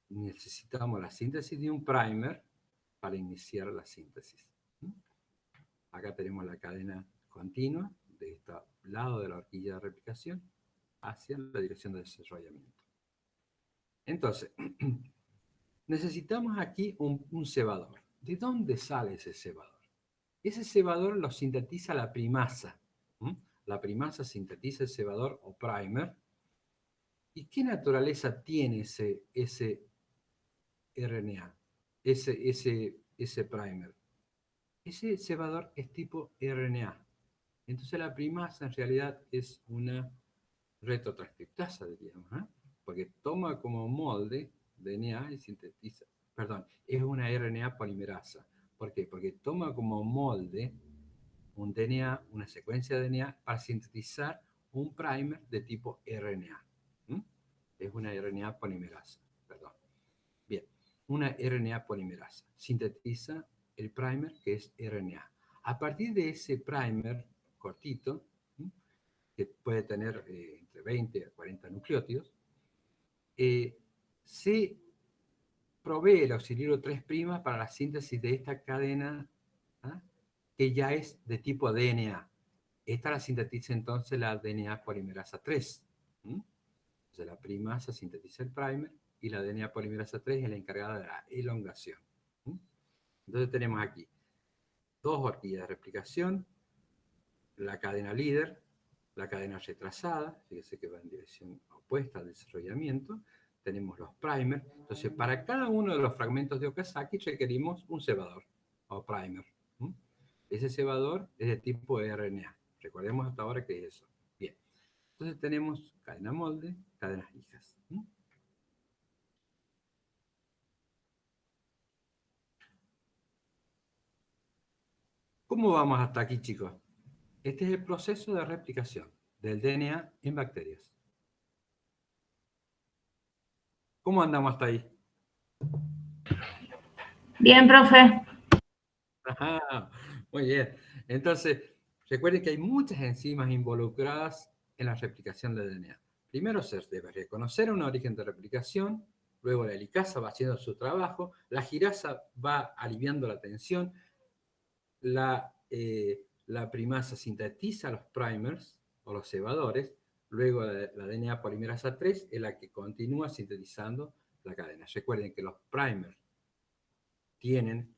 Speaker 1: Necesitamos la síntesis de un primer para iniciar la síntesis. Acá tenemos la cadena continua de este lado de la horquilla de replicación hacia la dirección de desarrollamiento. Entonces, necesitamos aquí un cebador. ¿De dónde sale ese cebador? Ese cebador lo sintetiza la primasa. La primasa sintetiza el cebador o primer. ¿Y qué naturaleza tiene ese RNA? Ese primer. Ese cebador es tipo RNA. Entonces la primasa en realidad es una retrotranscriptasa, diríamos, porque toma como molde DNA y sintetiza. Perdón, es una RNA polimerasa. ¿Por qué? Porque toma como molde un DNA, una secuencia de DNA, para sintetizar un primer de tipo RNA. Es una RNA polimerasa, perdón. Bien, una RNA polimerasa. Sintetiza el primer que es RNA. A partir de ese primer cortito, que puede tener entre 20 a 40 nucleótidos, se provee el oxidilo 3' para la síntesis de esta cadena, que ya es de tipo DNA. Esta la sintetiza entonces la DNA polimerasa 3. Entonces la primasa sintetiza el primer y la DNA polimerasa 3 es la encargada de la elongación. Entonces tenemos aquí 2 horquillas de replicación, la cadena líder, la cadena retrasada, fíjese que va en dirección opuesta al desarrollamiento, tenemos los primers. Entonces, para cada uno de los fragmentos de Okazaki requerimos un cebador o primer. Ese cebador es de tipo RNA. Recordemos hasta ahora que es eso. Bien. Entonces tenemos cadena molde, cadenas hijas. ¿Cómo vamos hasta aquí, chicos? Este es el proceso de replicación del DNA en bacterias. ¿Cómo andamos hasta ahí?
Speaker 3: Bien, profe.
Speaker 1: Ajá, muy bien. Entonces, recuerden que hay muchas enzimas involucradas en la replicación del DNA. Primero se debe reconocer un origen de replicación, luego la helicasa va haciendo su trabajo, la girasa va aliviando la tensión, la primasa sintetiza los primers o los cebadores, luego la DNA polimerasa 3 es la que continúa sintetizando la cadena. Recuerden que los primers tienen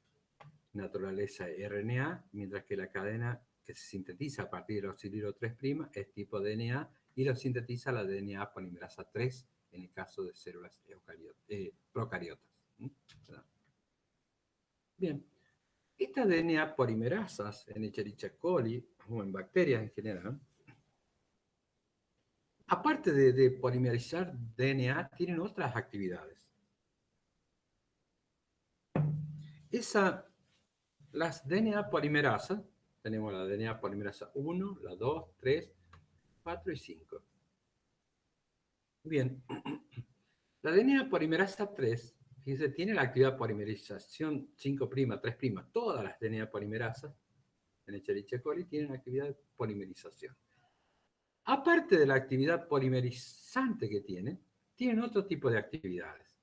Speaker 1: naturaleza RNA, mientras que la cadena que se sintetiza a partir del oxidilo 3' es tipo DNA y lo sintetiza la DNA polimerasa 3 en el caso de células procariotas. Bien, estas DNA polimerasas en Escherichia coli o en bacterias en general aparte de polimerizar DNA, tienen otras actividades. Las DNA polimerasas, tenemos la DNA polimerasa 1, la 2, 3, 4 y 5. Bien, la DNA polimerasa 3, fíjense, tiene la actividad polimerización 5', 3'. Todas las DNA polimerasas en Escherichia coli tienen actividad de polimerización. Aparte de la actividad polimerizante que tienen otro tipo de actividades.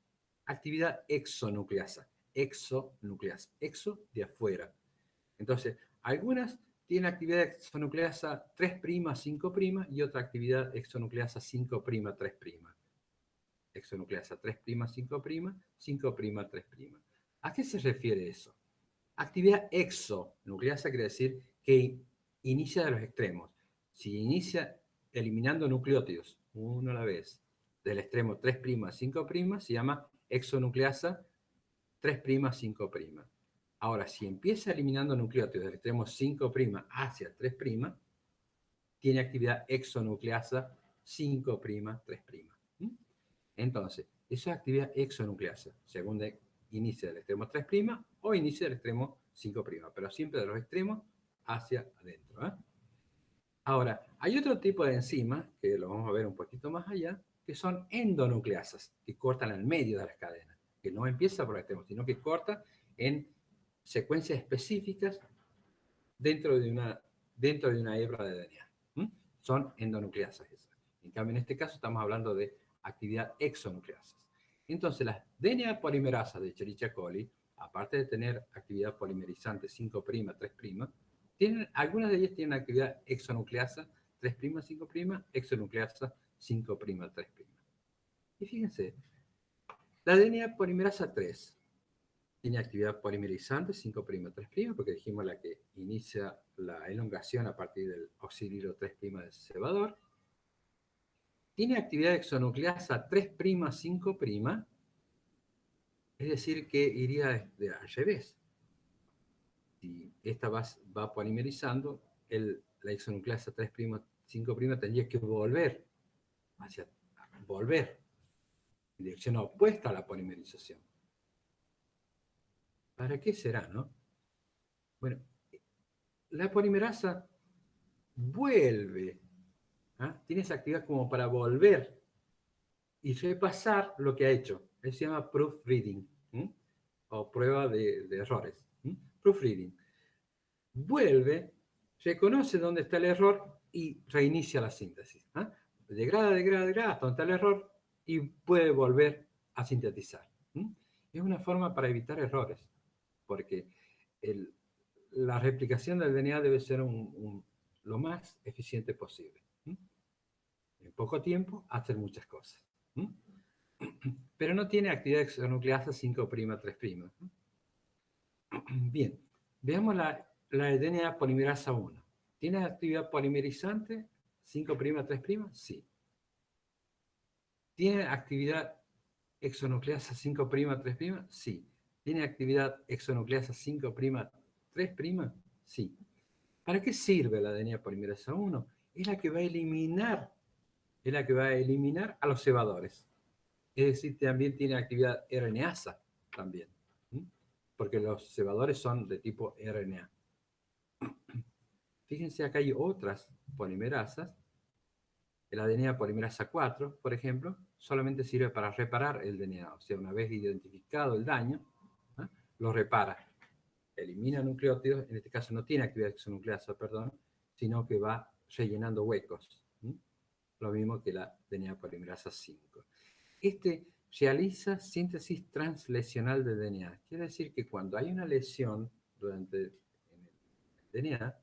Speaker 1: Actividad exonucleasa. Exo de afuera. Entonces, algunas tienen actividad exonucleasa 3', 5' y otra actividad exonucleasa 5', 3'. Exonucleasa 3', 5', 5', 3'. ¿A qué se refiere eso? Actividad exonucleasa quiere decir que inicia de los extremos. Si inicia eliminando nucleótidos, uno a la vez, del extremo 3', 5', se llama exonucleasa 3', 5'. Ahora, si empieza eliminando nucleótidos del extremo 5' hacia 3', tiene actividad exonucleasa 5', 3'. Entonces, esa es actividad exonucleasa, según inicia del extremo 3' o inicia del extremo 5', pero siempre de los extremos hacia adentro. Ahora, hay otro tipo de enzimas, que lo vamos a ver un poquito más allá, que son endonucleasas, que cortan al medio de las cadenas, que no empieza por el extremo, sino que corta en secuencias específicas dentro de una hebra de DNA. Son endonucleasas esas. En cambio, en este caso estamos hablando de actividad exonucleasas. Entonces, las DNA polimerasas de Escherichia coli, aparte de tener actividad polimerizante 5', 3', algunas de ellas tienen actividad exonucleasa 3', 5', exonucleasa 5', 3'. Y fíjense, la DNA polimerasa 3 tiene actividad polimerizante 5', 3', porque dijimos la que inicia la elongación a partir del oxidilo 3' del cebador. Tiene actividad exonucleasa 3', 5', es decir, que iría al revés. Si esta va polimerizando, la exonucleasa 3', 5' tendría que volver en dirección opuesta a la polimerización. ¿Para qué será, no? Bueno, la polimerasa vuelve, tiene esa actividad como para volver y repasar lo que ha hecho. Eso se llama proofreading, o prueba de errores. Proofreading. Vuelve, reconoce dónde está el error y reinicia la síntesis. Degrada hasta donde está el error y puede volver a sintetizar. Es una forma para evitar errores, porque la replicación del DNA debe ser lo más eficiente posible. En poco tiempo, hacer muchas cosas. Pero no tiene actividad exonucleasa 5', 3'. Bien, veamos la DNA polimerasa 1. ¿Tiene actividad polimerizante 5', 3'? Sí. ¿Tiene actividad exonucleasa 5', 3'? Sí. ¿Tiene actividad exonucleasa 5', 3'? Sí. ¿Para qué sirve la DNA polimerasa 1? Es la que va a eliminar a los cebadores. Es decir, también tiene actividad RNasa también, porque los cebadores son de tipo RNA. Fíjense, acá hay otras polimerasas. La DNA polimerasa 4, por ejemplo, solamente sirve para reparar el DNA. O sea, una vez identificado el daño, lo repara. Elimina nucleótidos, en este caso no tiene actividad exonucleasa, sino que va rellenando huecos. Lo mismo que la DNA polimerasa 5. Realiza síntesis translesional de DNA. Quiere decir que cuando hay una lesión en el DNA,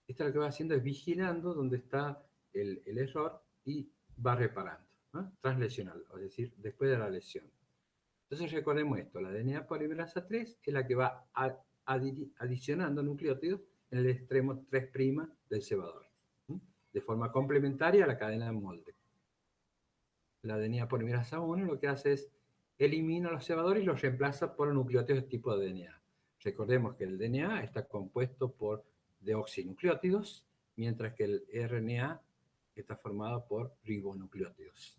Speaker 1: esta lo que va haciendo es vigilando dónde está el error y va reparando. Translesional, es decir, después de la lesión. Entonces recordemos esto, la DNA polimerasa 3 es la que va adicionando nucleótidos en el extremo 3' del cebador, de forma complementaria a la cadena de molde. La DNA polimerasa 1 lo que hace es elimina los cebadores y los reemplaza por nucleótidos de tipo de DNA. Recordemos que el DNA está compuesto por deoxinucleótidos, mientras que el RNA está formado por ribonucleótidos.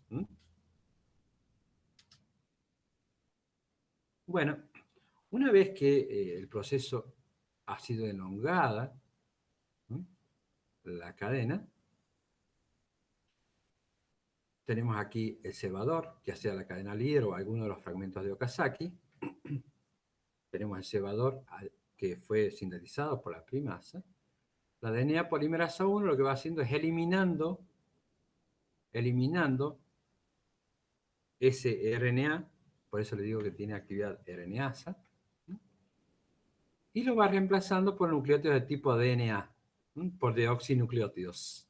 Speaker 1: Bueno, una vez que el proceso ha sido elongada, la cadena, tenemos aquí el cebador, ya sea la cadena líder o alguno de los fragmentos de Okazaki. Tenemos el cebador que fue sintetizado por la primasa. La DNA polimerasa 1 lo que va haciendo es eliminando ese RNA, por eso le digo que tiene actividad RNasa, y lo va reemplazando por nucleótidos de tipo DNA, por deoxinucleótidos.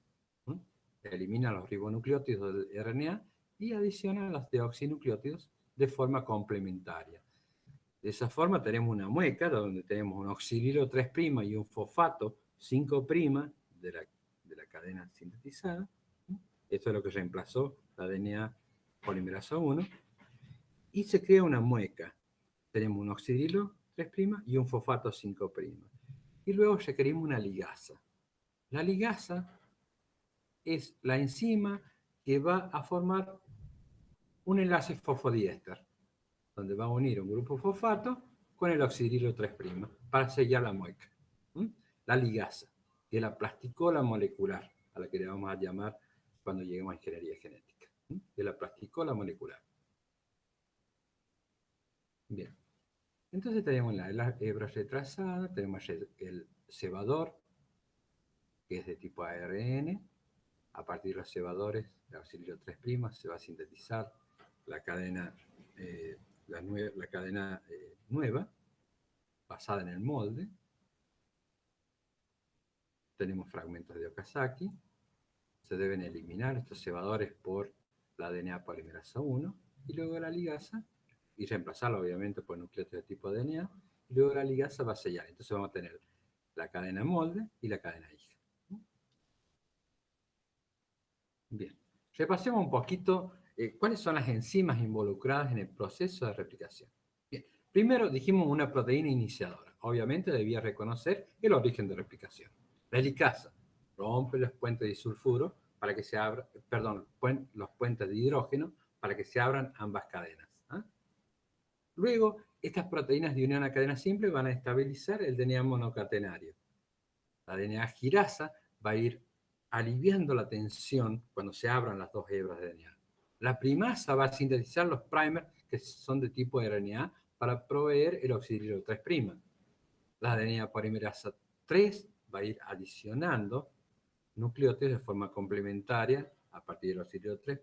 Speaker 1: Elimina los ribonucleótidos del RNA y adiciona los deoxinucleótidos de forma complementaria. De esa forma tenemos una mueca donde tenemos un oxidilo 3' y un fosfato 5' de la cadena sintetizada. Esto es lo que reemplazó la DNA polimerasa 1. Y se crea una mueca. Tenemos un oxidilo 3' y un fosfato 5'. Y luego requerimos una ligasa. La ligasa es la enzima que va a formar un enlace fosfodiéster, donde va a unir un grupo fosfato con el oxidilo 3' para sellar la mueca. La ligasa, que es la plasticola molecular, a la que le vamos a llamar cuando lleguemos a ingeniería genética. De la plasticola molecular. Bien. Entonces tenemos la hebra retrasada, tenemos el cebador, que es de tipo ARN. A partir de los cebadores, el oxidilo 3' se va a sintetizar la cadena, nueva, basada en el molde. Tenemos fragmentos de Okazaki. Se deben eliminar estos cebadores por la DNA polimerasa 1 y luego la ligasa, y reemplazarlo obviamente por nucleótidos de tipo DNA, y luego la ligasa va a sellar. Entonces vamos a tener la cadena molde y la cadena hija. Bien, repasemos un poquito cuáles son las enzimas involucradas en el proceso de replicación. Bien, primero dijimos una proteína iniciadora. Obviamente debía reconocer el origen de replicación. La helicasa rompe los puentes de disulfuro para que se abran, los puentes de hidrógeno para que se abran ambas cadenas. Luego, estas proteínas de unión a cadena simple van a estabilizar el DNA monocatenario. La DNA girasa va a ir aliviando la tensión cuando se abran las dos hebras de DNA. La primasa va a sintetizar los primers que son de tipo RNA para proveer el oxidilo 3'. La DNA polimerasa 3 va a ir adicionando nucleótidos de forma complementaria a partir del oxidilo 3'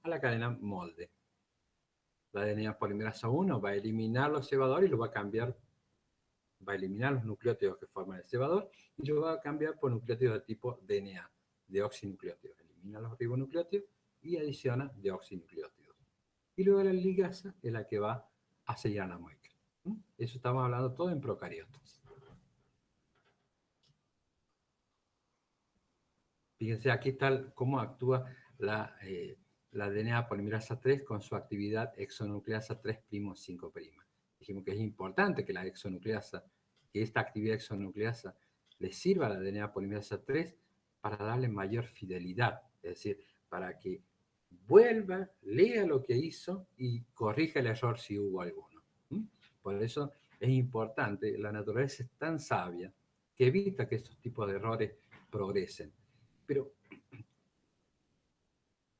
Speaker 1: a la cadena molde. La DNA polimerasa 1 va a eliminar los cebadores y lo va a cambiar, va a eliminar los nucleótidos que forman el cebador y lo va a cambiar por nucleótidos de tipo DNA, deoxinucleótidos. Elimina los ribonucleótidos y adiciona deoxinucleótidos. Y luego la ligasa es la que va a sellar la mueca. Eso estamos hablando todo en procariotas. Fíjense, aquí está cómo actúa la DNA polimerasa 3 con su actividad exonucleasa 3' 5'. Dijimos que es importante que la exonucleasa, que esta actividad exonucleasa le sirva a la DNA polimerasa 3 para darle mayor fidelidad, es decir, para que vuelva, lea lo que hizo y corrija el error si hubo alguno. Por eso es importante, la naturaleza es tan sabia que evita que estos tipos de errores progresen. Pero,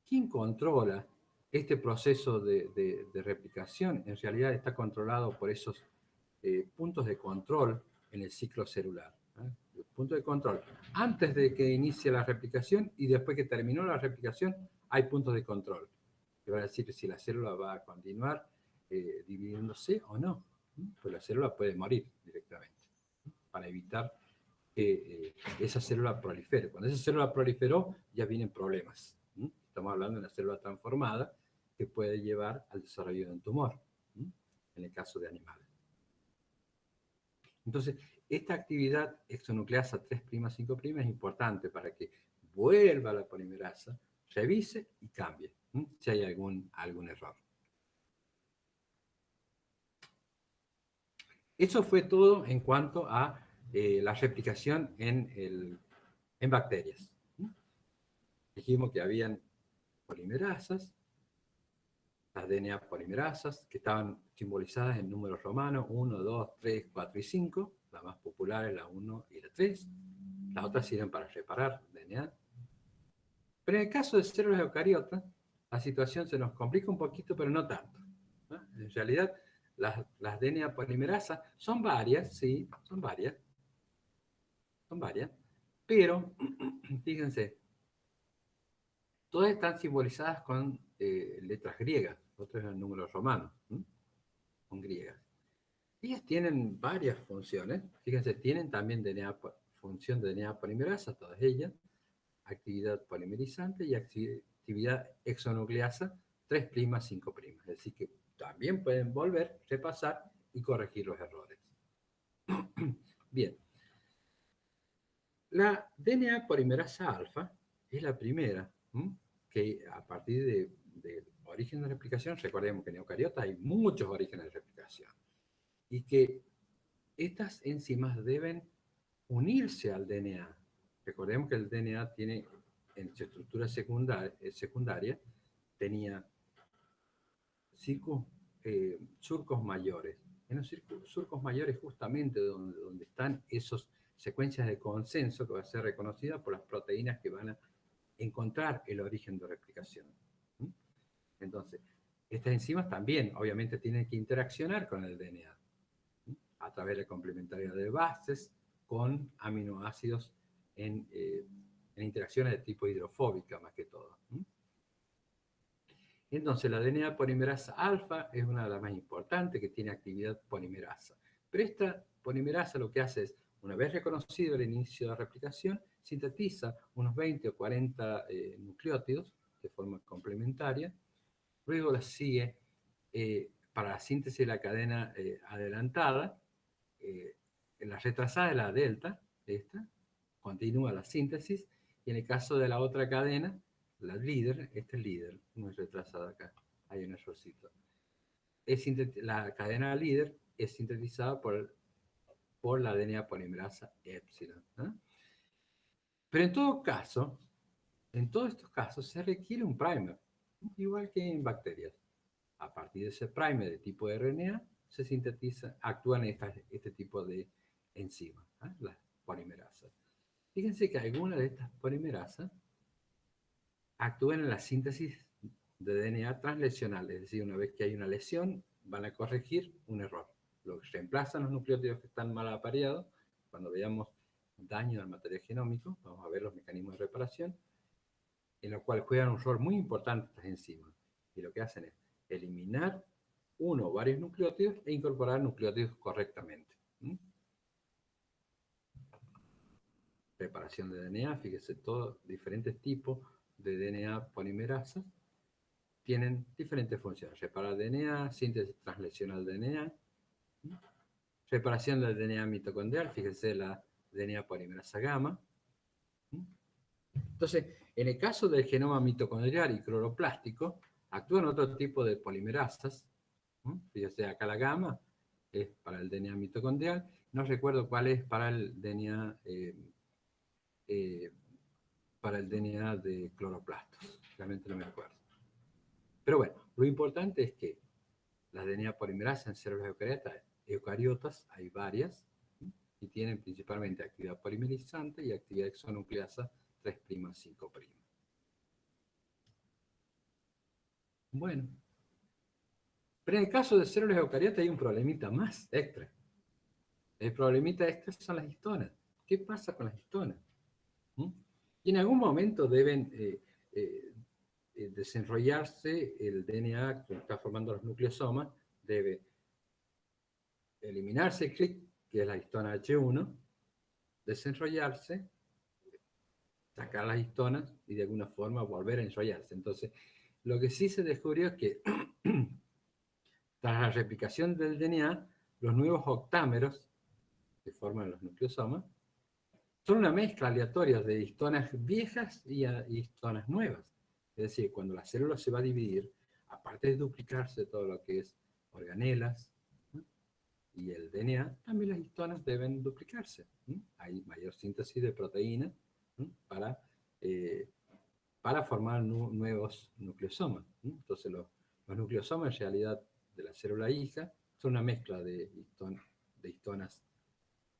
Speaker 1: ¿quién controla este proceso de replicación? En realidad está controlado por esos puntos de control en el ciclo celular. Puntos de control. Antes de que inicie la replicación y después que terminó la replicación, hay puntos de control. Que van a decir si la célula va a continuar dividiéndose o no. Pues la célula puede morir directamente. Para evitar que esa célula prolifere. Cuando esa célula proliferó, ya vienen problemas. Estamos hablando de una célula transformada que puede llevar al desarrollo de un tumor, en el caso de animales. Entonces, esta actividad exonucleasa 3', 5' es importante para que vuelva la polimerasa, revise y cambie, si hay algún error. Eso fue todo en cuanto a la replicación en bacterias. Dijimos que habían polimerasas, las DNA polimerasas, que estaban simbolizadas en números romanos 1, 2, 3, 4 y 5. La más popular es la 1 y la 3. Las otras sirven para reparar DNA. Pero en el caso de células eucariotas, la situación se nos complica un poquito, pero no tanto, ¿no? En realidad, las DNA polimerasas son varias, sí, son varias, pero fíjense, todas están simbolizadas con letras griegas, otras en números romanos, ¿sí? Con griegas. Ellas tienen varias funciones, fíjense, tienen también función de DNA polimerasa, todas ellas, actividad polimerizante y actividad exonucleasa 3', 5'. Es decir, que también pueden volver, repasar y corregir los errores. Bien. La DNA polimerasa alfa es la primera, que a partir de origen de replicación, recordemos que en eucariotas hay muchos orígenes de replicación, y que estas enzimas deben unirse al DNA. Recordemos que el DNA tiene, en su estructura secundaria, tenía surcos mayores. En los surcos mayores justamente donde están esas secuencias de consenso que va a ser reconocida por las proteínas que van a encontrar el origen de replicación. Entonces, estas enzimas también obviamente tienen que interaccionar con el DNA a través de complementariedad de bases con aminoácidos en interacciones de tipo hidrofóbica más que todo. Entonces, la DNA polimerasa alfa es una de las más importantes que tiene actividad polimerasa. Pero esta polimerasa lo que hace es, una vez reconocido el inicio de la replicación, sintetiza unos 20 o 40 nucleótidos de forma complementaria, luego la sigue para la síntesis de la cadena adelantada, en la retrasada de la delta, esta, continúa la síntesis, y en el caso de la otra cadena, la líder, este es líder, no es retrasada acá, hay un errorcito. La cadena líder es sintetizada por la DNA polimerasa epsilon, ¿eh? Pero en todo caso, en todos estos casos se requiere un primer, igual que en bacterias. A partir de ese primer de tipo de RNA, se sintetiza, actúan este tipo de enzimas, ¿eh? Las polimerasas. Fíjense que algunas de estas polimerasas actúan en la síntesis de DNA translesional, es decir, una vez que hay una lesión, van a corregir un error. Lo que reemplazan los nucleótidos que están mal apareados. Cuando veamos daño al material genómico, vamos a ver los mecanismos de reparación, en los cuales juegan un rol muy importante estas enzimas. Y lo que hacen es eliminar uno o varios nucleótidos e incorporar nucleótidos correctamente. Reparación de DNA, fíjese, todos diferentes tipos de DNA polimerasas tienen diferentes funciones. Reparar DNA, síntesis translesional de DNA, reparación del DNA mitocondrial, fíjese la DNA polimerasa gamma. Entonces, en el caso del genoma mitocondrial y cloroplástico, actúan otro tipo de polimerasas. Fíjese, acá la gamma es para el DNA mitocondrial. No recuerdo cuál es para el DNA de cloroplastos. Realmente no me acuerdo. Pero bueno, lo importante es que las DNA polimerasas en células eucariotas hay varias, y tienen principalmente actividad polimerizante y actividad exonucleasa 3', 5'. Bueno, pero en el caso de células eucariotas hay un problemita más extra. El problemita extra son las histonas. ¿Qué pasa con las histonas? Y en algún momento deben desenrollarse el DNA que está formando los nucleosomas, debe eliminarse el clic, que es la histona H1, desenrollarse, sacar las histonas y de alguna forma volver a enrollarse. Entonces, lo que sí se descubrió es que tras la replicación del DNA, los nuevos octámeros que forman los nucleosomas son una mezcla aleatoria de histonas viejas y histonas nuevas. Es decir, cuando la célula se va a dividir, aparte de duplicarse todo lo que es organelas, ¿no?, y el DNA, también las histonas deben duplicarse, ¿no? Hay mayor síntesis de proteínas, ¿no?, para para formar nuevos nucleosomas. Entonces los nucleosomas en realidad de la célula hija son una mezcla de histonas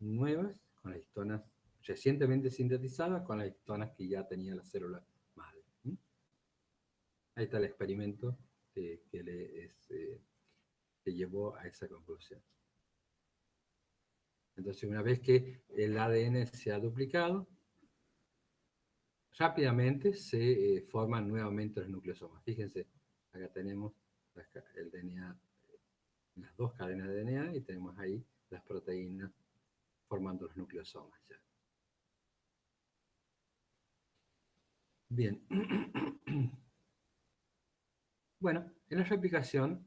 Speaker 1: nuevas con las histonas recientemente sintetizadas con las histonas que ya tenía la célula madre. Ahí está el experimento que llevó a esa conclusión. Entonces, una vez que el ADN se ha duplicado, rápidamente se forman nuevamente los nucleosomas. Fíjense, acá tenemos el DNA, las dos cadenas de DNA, y tenemos ahí las proteínas formando los nucleosomas ya. Bien. Bueno, en la replicación,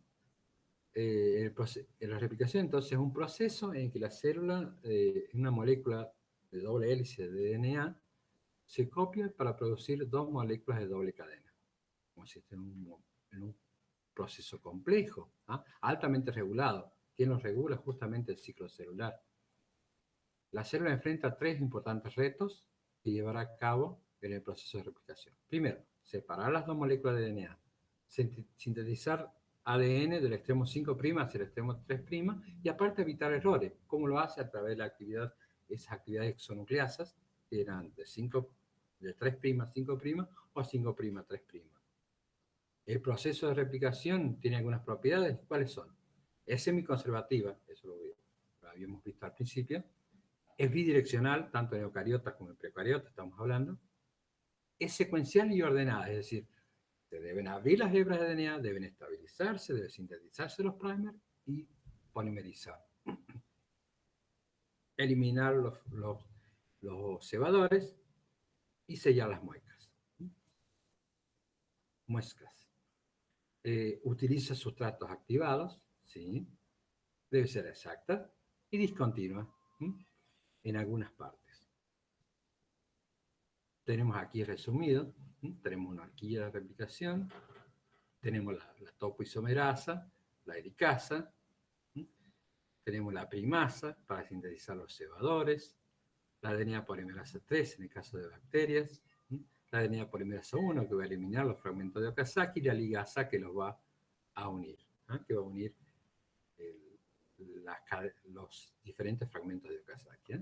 Speaker 1: entonces es un proceso en que la célula, una molécula de doble hélice de DNA, se copia para producir dos moléculas de doble cadena, como si esté en un proceso complejo, altamente regulado. ¿Quién lo regula? Justamente el ciclo celular. La célula enfrenta tres importantes retos que llevará a cabo en el proceso de replicación. Primero, separar las dos moléculas de DNA, sintetizar ADN del extremo 5' hacia el extremo 3', y aparte evitar errores. ¿Cómo lo hace? A través de esas actividades exonucleasas, que eran de 3' a 5' o 5' a 3'. El proceso de replicación tiene algunas propiedades. ¿Cuáles son? Es semiconservativa, eso lo habíamos visto al principio. Es bidireccional, tanto en eucariotas como en precariotas, estamos hablando. Es secuencial y ordenada, es decir, se deben abrir las hebras de DNA, deben estabilizarse, deben sintetizarse los primers y polimerizar. Eliminar los cebadores y sellar las muescas. Utiliza sustratos activados, ¿sí? Debe ser exacta y discontinua en algunas partes. Tenemos aquí resumido, tenemos una horquilla de replicación, tenemos la topoisomerasa, la helicasa, tenemos la primasa para sintetizar los cebadores, la DNA polimerasa 3 en el caso de bacterias, la DNA polimerasa 1 que va a eliminar los fragmentos de Okazaki, y la ligasa que los va a unir, que va a unir los diferentes fragmentos de Okazaki.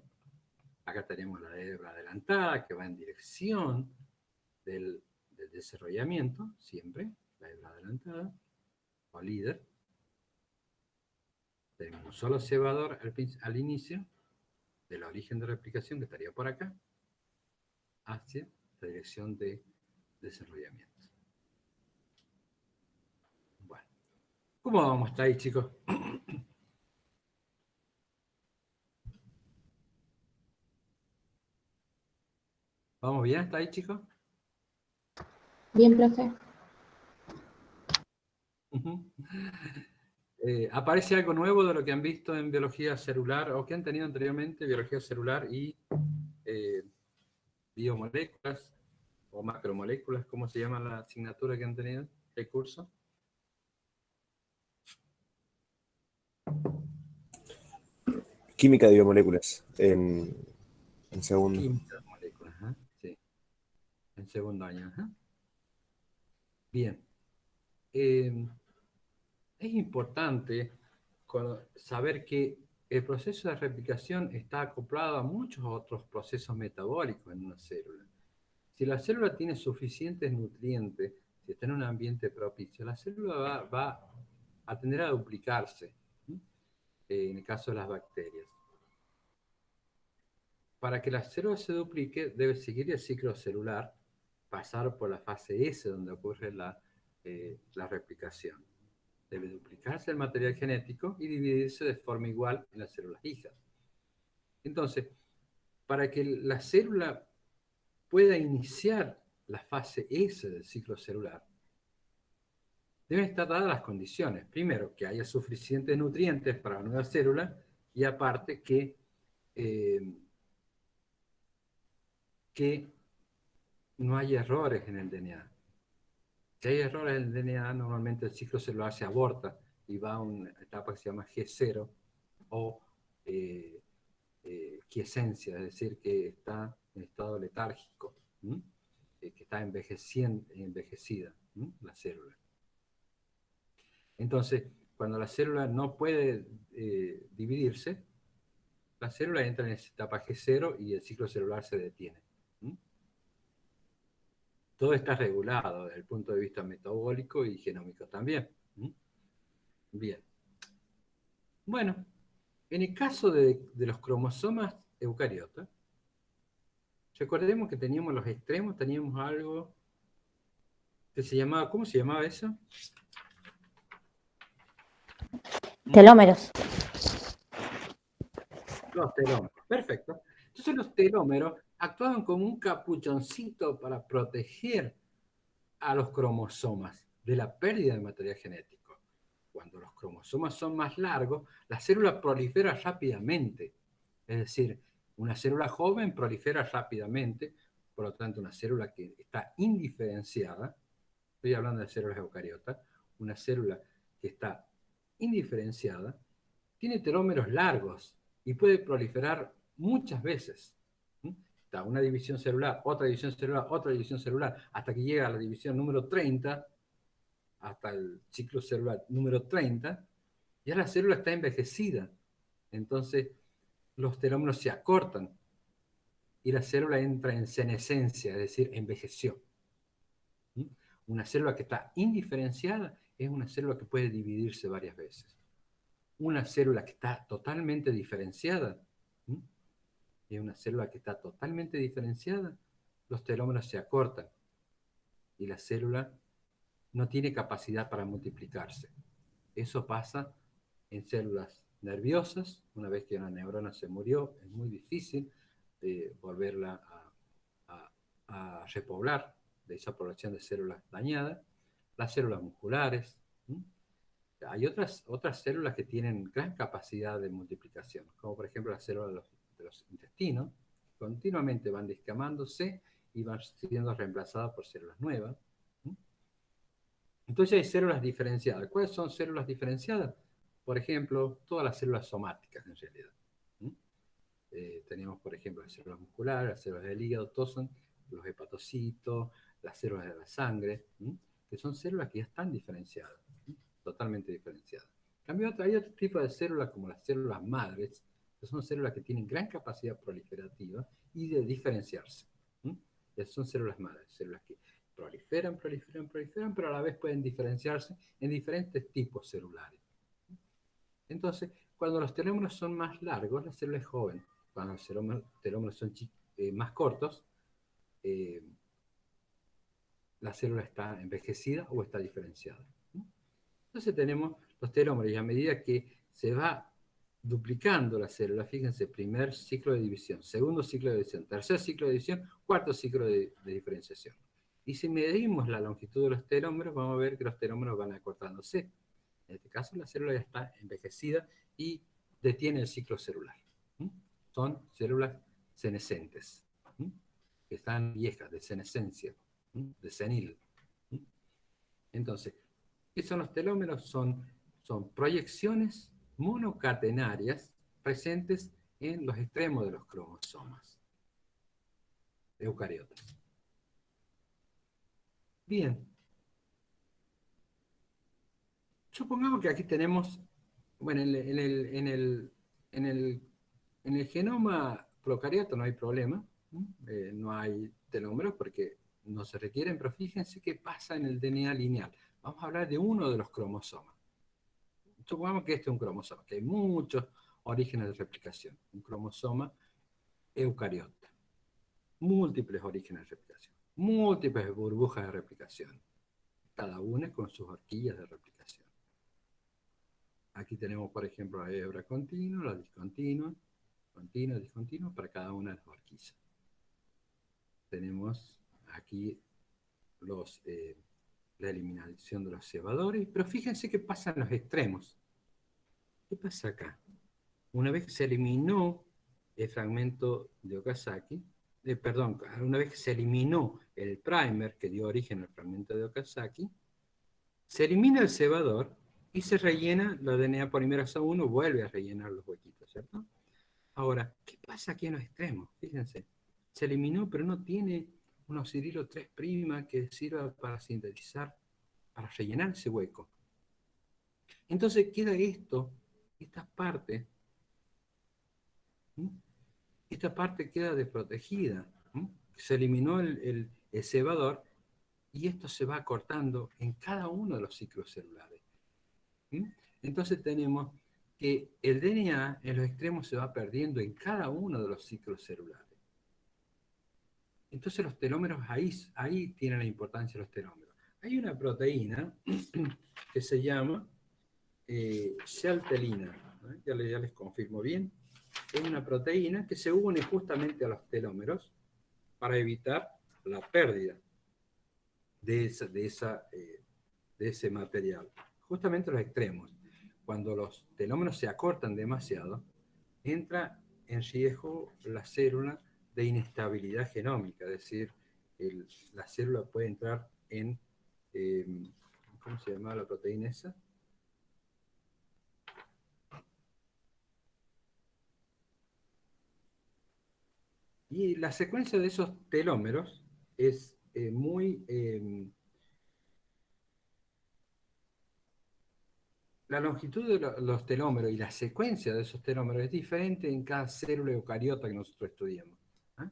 Speaker 1: Acá tenemos la hebra adelantada que va en dirección del desarrollamiento, siempre, la hebra adelantada, o líder. Tenemos un solo cebador al inicio, del origen de replicación, que estaría por acá, hacia la dirección de desarrollamiento. Bueno, ¿cómo vamos hasta ahí, chicos? ¿Vamos bien hasta ahí, chicos?
Speaker 3: Bien, profe.
Speaker 1: ¿Aparece algo nuevo de lo que han visto en biología celular o que han tenido anteriormente, biología celular y biomoléculas o macromoléculas? ¿Cómo se llama la asignatura que han tenido, el curso?
Speaker 4: Química de biomoléculas en segundo.
Speaker 1: Química de moléculas, sí, en segundo año. Bien. Es importante saber que el proceso de replicación está acoplado a muchos otros procesos metabólicos en una célula. Si la célula tiene suficientes nutrientes, si está en un ambiente propicio, la célula va a tender a duplicarse, en el caso de las bacterias. Para que la célula se duplique, debe seguir el ciclo celular, pasar por la fase S, donde ocurre la replicación. Debe duplicarse el material genético y dividirse de forma igual en las células hijas. Entonces, para que la célula pueda iniciar la fase S del ciclo celular, deben estar dadas las condiciones. Primero, que haya suficientes nutrientes para la nueva célula, y aparte que no haya errores en el DNA. Si hay errores en el DNA, normalmente el ciclo celular se aborta y va a una etapa que se llama G0 o quiesencia, es decir, que está en estado letárgico, que está envejecida, la célula. Entonces, cuando la célula no puede dividirse, la célula entra en esa etapa G0 y el ciclo celular se detiene. Todo está regulado desde el punto de vista metabólico y genómico también. Bien. Bueno, en el caso de los cromosomas eucariotas, recordemos que teníamos los extremos, teníamos algo que se llamaba, ¿cómo se llamaba eso?
Speaker 5: Telómeros.
Speaker 1: Los telómeros, perfecto. Entonces los telómeros actuaban como un capuchoncito para proteger a los cromosomas de la pérdida de material genético. Cuando los cromosomas son más largos, la célula prolifera rápidamente. Es decir, una célula joven prolifera rápidamente, por lo tanto una célula que está indiferenciada, estoy hablando de células eucariotas, una célula que está indiferenciada, tiene telómeros largos y puede proliferar muchas veces. Está una división celular, otra división celular, otra división celular, hasta que llega a la división número 30, hasta el ciclo celular número 30, ya la célula está envejecida. Entonces, los telómeros se acortan y la célula entra en senescencia, es decir, envejeció. Una célula que está indiferenciada es una célula que puede dividirse varias veces. Una célula que está totalmente diferenciada, es una célula que está totalmente diferenciada, los telómeros se acortan y la célula no tiene capacidad para multiplicarse. Eso pasa en células nerviosas. Una vez que una neurona se murió, es muy difícil volverla a repoblar de esa población de células dañadas. Las células musculares. Hay otras células que tienen gran capacidad de multiplicación, como por ejemplo las células de los intestinos, continuamente van descamándose y van siendo reemplazadas por células nuevas. Entonces hay células diferenciadas. ¿Cuáles son células diferenciadas? Por ejemplo, todas las células somáticas en realidad. Tenemos, por ejemplo, las células musculares, las células del hígado, todos son los hepatocitos, las células de la sangre, que son células que ya están diferenciadas, totalmente diferenciadas. En cambio, hay otro tipo de células como las células madres, que son células que tienen gran capacidad proliferativa y de diferenciarse. Esas son células madres, células que proliferan, pero a la vez pueden diferenciarse en diferentes tipos celulares. Entonces, cuando los telómeros son más largos, la célula es joven. Cuando los telómeros son más cortos, la célula está envejecida o está diferenciada. Entonces tenemos los telómeros y a medida que se va duplicando la célula, fíjense, primer ciclo de división, segundo ciclo de división, tercer ciclo de división, cuarto ciclo de diferenciación. Y si medimos la longitud de los telómeros, vamos a ver que los telómeros van acortándose. En este caso, la célula ya está envejecida y detiene el ciclo celular. Son células senescentes, que están viejas, de senescencia, de senil. Entonces, ¿qué son los telómeros? Son proyecciones monocatenarias presentes en los extremos de los cromosomas eucariotas. Bien. Supongamos que aquí tenemos, bueno, en el genoma procariota no hay problema, no hay telómeros porque no se requieren, pero fíjense qué pasa en el DNA lineal. Vamos a hablar de uno de los cromosomas. Supongamos que este es un cromosoma, que hay muchos orígenes de replicación. Un cromosoma eucariota. Múltiples orígenes de replicación. Múltiples burbujas de replicación. Cada una con sus horquillas de replicación. Aquí tenemos, por ejemplo, la hebra continua, la discontinua, continua, discontinua, para cada una de las horquillas. Tenemos aquí la eliminación de los cebadores, pero fíjense qué pasa en los extremos. ¿Qué pasa acá? Una vez que se eliminó el fragmento de Okazaki, una vez que se eliminó el primer que dio origen al fragmento de Okazaki, se elimina el cebador y se rellena la DNA polimerasa 1, vuelve a rellenar los huequitos, ¿cierto? Ahora, ¿qué pasa aquí en los extremos? Fíjense, se eliminó, pero no tiene un oxidrilo 3' que sirva para sintetizar, para rellenar ese hueco. Entonces queda esta parte, ¿sí? Esta parte queda desprotegida, ¿sí? Se eliminó el cebador y esto se va cortando en cada uno de los ciclos celulares, ¿sí? Entonces tenemos que el DNA en los extremos se va perdiendo en cada uno de los ciclos celulares. Entonces los telómeros, ahí tienen la importancia los telómeros. Hay una proteína que se llama sheltelina, ¿no? Ya les confirmo bien. Es una proteína que se une justamente a los telómeros para evitar la pérdida de ese material. Justamente los extremos. Cuando los telómeros se acortan demasiado, entra en riesgo la célula de inestabilidad genómica, es decir, la célula puede entrar en, ¿cómo se llama la proteína esa? Y la secuencia de esos telómeros es la longitud de los telómeros y la secuencia de esos telómeros es diferente en cada célula eucariota que nosotros estudiamos. ¿Ah?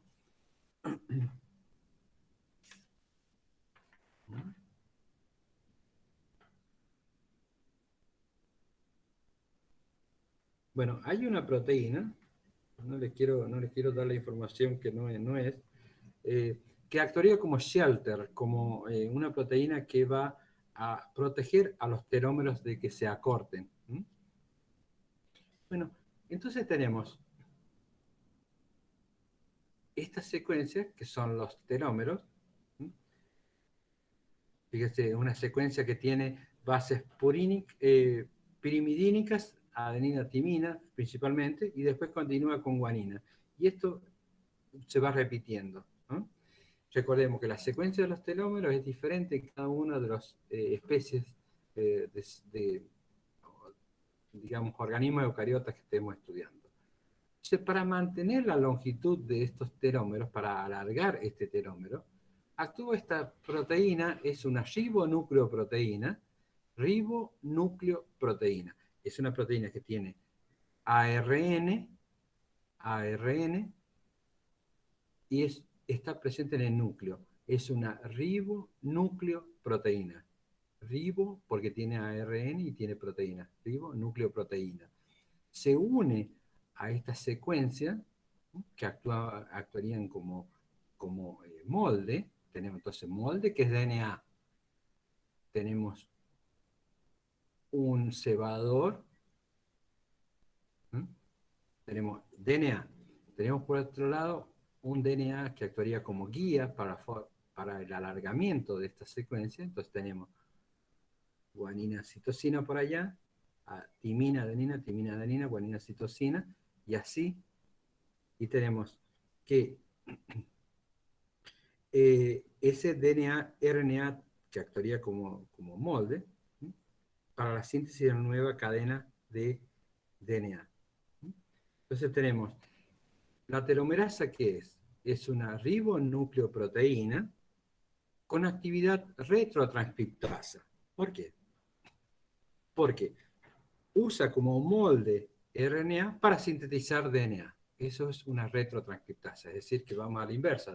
Speaker 1: Bueno, hay una proteína, no les quiero dar la información que no es, que actuaría como shelter, como una proteína que va a proteger a los telómeros de que se acorten. ¿Mm? Bueno, entonces tenemos estas secuencias que son los telómeros. ¿Mm? Fíjese, una secuencia que tiene bases pirimidínicas, adenina, timina principalmente, y después continúa con guanina. Y esto se va repitiendo, ¿no? Recordemos que la secuencia de los telómeros es diferente en cada una de las especies digamos, organismos eucariotas que estemos estudiando. Entonces, para mantener la longitud de estos telómeros, para alargar este telómero, actúa esta proteína, es una ribonucleoproteína. Es una proteína que tiene ARN, y está presente en el núcleo. Es una ribonucleoproteína. Ribo porque tiene ARN y tiene proteína. Ribonucleoproteína. Se une a esta secuencia, ¿no? Que actuarían como molde. Tenemos entonces molde, que es DNA. Tenemos un cebador. ¿Mm? Tenemos DNA. Tenemos por otro lado un DNA que actuaría como guía para el alargamiento de esta secuencia. Entonces tenemos guanina, citosina por allá, timina, adenina, guanina, citosina, y así. Y tenemos que ese DNA, RNA, que actuaría como molde, ¿sí? Para la síntesis de una nueva cadena de DNA. ¿Sí? Entonces tenemos la telomerasa, ¿qué es? Es una ribonucleoproteína con actividad retrotranscriptasa. ¿Por qué? Porque usa como molde RNA para sintetizar DNA. Eso es una retrotranscriptasa, es decir, que vamos a la inversa.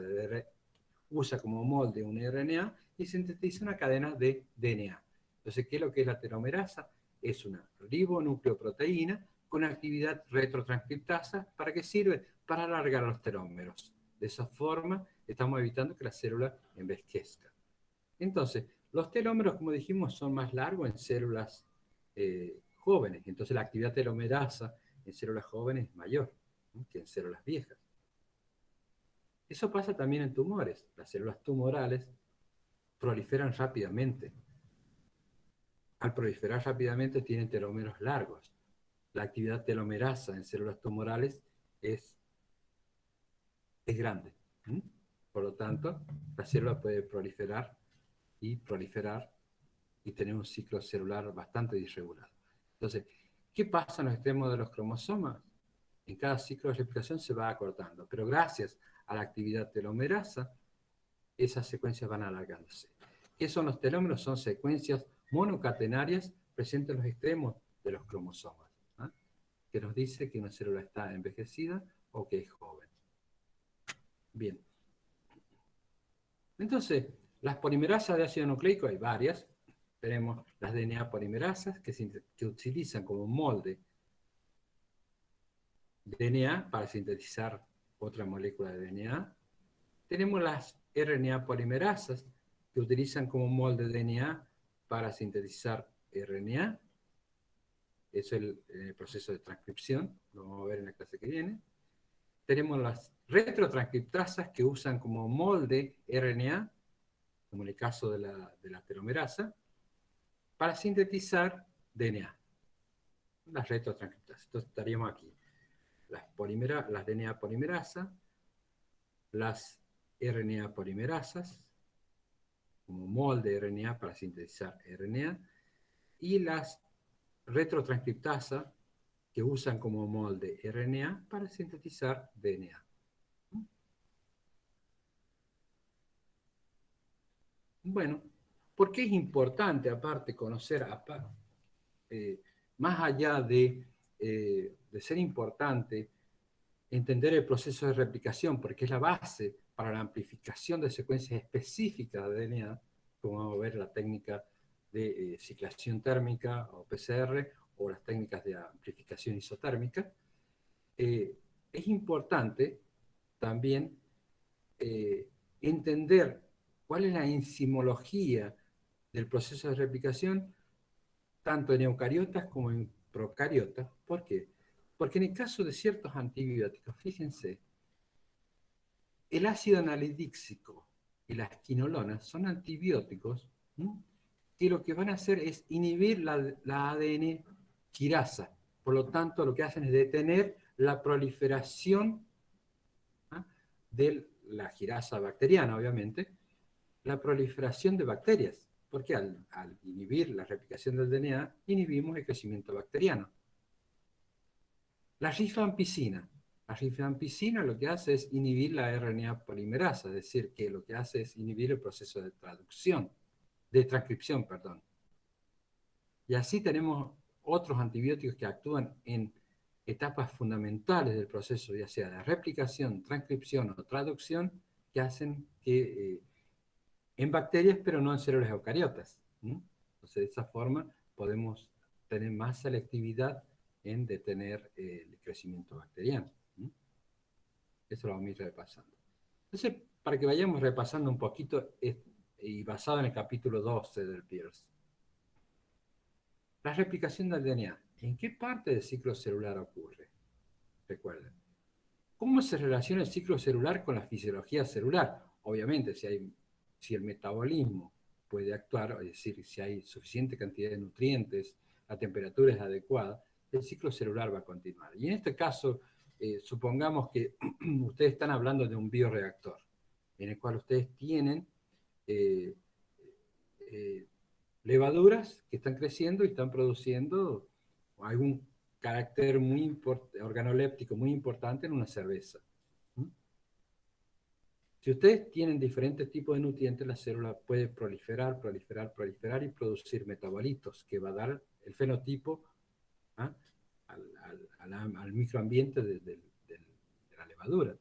Speaker 1: Usa como molde un RNA y sintetiza una cadena de DNA. Entonces, ¿qué es lo que es la telomerasa? Es una ribonucleoproteína con actividad retrotranscriptasa. ¿Para qué sirve? Para alargar los telómeros. De esa forma, estamos evitando que la célula envejezca. Entonces, los telómeros, como dijimos, son más largos en células jóvenes. Entonces, la actividad telomerasa en células jóvenes es mayor, ¿no?, que en células viejas. Eso pasa también en tumores. Las células tumorales proliferan rápidamente. Al proliferar rápidamente tienen telómeros largos. La actividad telomerasa en células tumorales es grande. Por lo tanto, la célula puede proliferar y tener un ciclo celular bastante disregulado. Entonces, ¿qué pasa en los extremos de los cromosomas? En cada ciclo de replicación se va acortando, pero gracias a la actividad telomerasa, esas secuencias van alargándose. ¿Qué son los telómeros? Son secuencias monocatenarias presentes en los extremos de los cromosomas, ¿ah? Que nos dice que una célula está envejecida o que es joven. Bien. Entonces, las polimerasas de ácido nucleico hay varias. Tenemos las DNA polimerasas que utilizan como molde DNA para sintetizar otra molécula de DNA. Tenemos las RNA polimerasas que utilizan como molde DNA para sintetizar RNA. Eso es el proceso de transcripción, lo vamos a ver en la clase que viene. Tenemos las retrotranscriptasas que usan como molde RNA, como en el caso de la telomerasa, para sintetizar DNA. Las retrotranscriptasas. Entonces estaríamos aquí. Las DNA polimerasa, las RNA polimerasas, como molde RNA para sintetizar RNA, y las retrotranscriptasas que usan como molde RNA para sintetizar DNA. Bueno, ¿por qué es importante, aparte, conocer, más allá de ser importante, entender el proceso de replicación, porque es la base para la amplificación de secuencias específicas de DNA, como vamos a ver la técnica de ciclación térmica o PCR, o las técnicas de amplificación isotérmica? Es importante también entender cuál es la enzimología del proceso de replicación, tanto en eucariotas como en procariotas. ¿Por qué? Porque en el caso de ciertos antibióticos, fíjense, el ácido analidíxico y las quinolonas son antibióticos, ¿no?, que lo que van a hacer es inhibir la ADN quirasa. Por lo tanto, lo que hacen es detener la proliferación, ¿ah?, de la quirasa bacteriana, obviamente, la proliferación de bacterias, porque al inhibir la replicación del DNA, inhibimos el crecimiento bacteriano. La rifampicina. La rifampicina lo que hace es inhibir la RNA polimerasa, es decir, que lo que hace es inhibir el proceso de transcripción, perdón. Y así tenemos otros antibióticos que actúan en etapas fundamentales del proceso, ya sea de replicación, transcripción o traducción, que hacen que en bacterias, pero no en células eucariotas. Entonces, de esa forma podemos tener más selectividad en detener el crecimiento bacteriano. Eso lo vamos a ir repasando. Entonces, para que vayamos repasando un poquito, y basado en el capítulo 12 del Pearce. La replicación del DNA. ¿En qué parte del ciclo celular ocurre? Recuerden. ¿Cómo se relaciona el ciclo celular con la fisiología celular? Obviamente, si el metabolismo puede actuar, es decir, si hay suficiente cantidad de nutrientes, la temperatura es adecuada, el ciclo celular va a continuar. Y en este caso, supongamos que ustedes están hablando de un bioreactor, en el cual ustedes tienen levaduras que están creciendo y están produciendo algún carácter organoléptico muy importante en una cerveza. Si ustedes tienen diferentes tipos de nutrientes, la célula puede proliferar y producir metabolitos, que va a dar el fenotipo, ¿ah?, al microambiente de la levadura.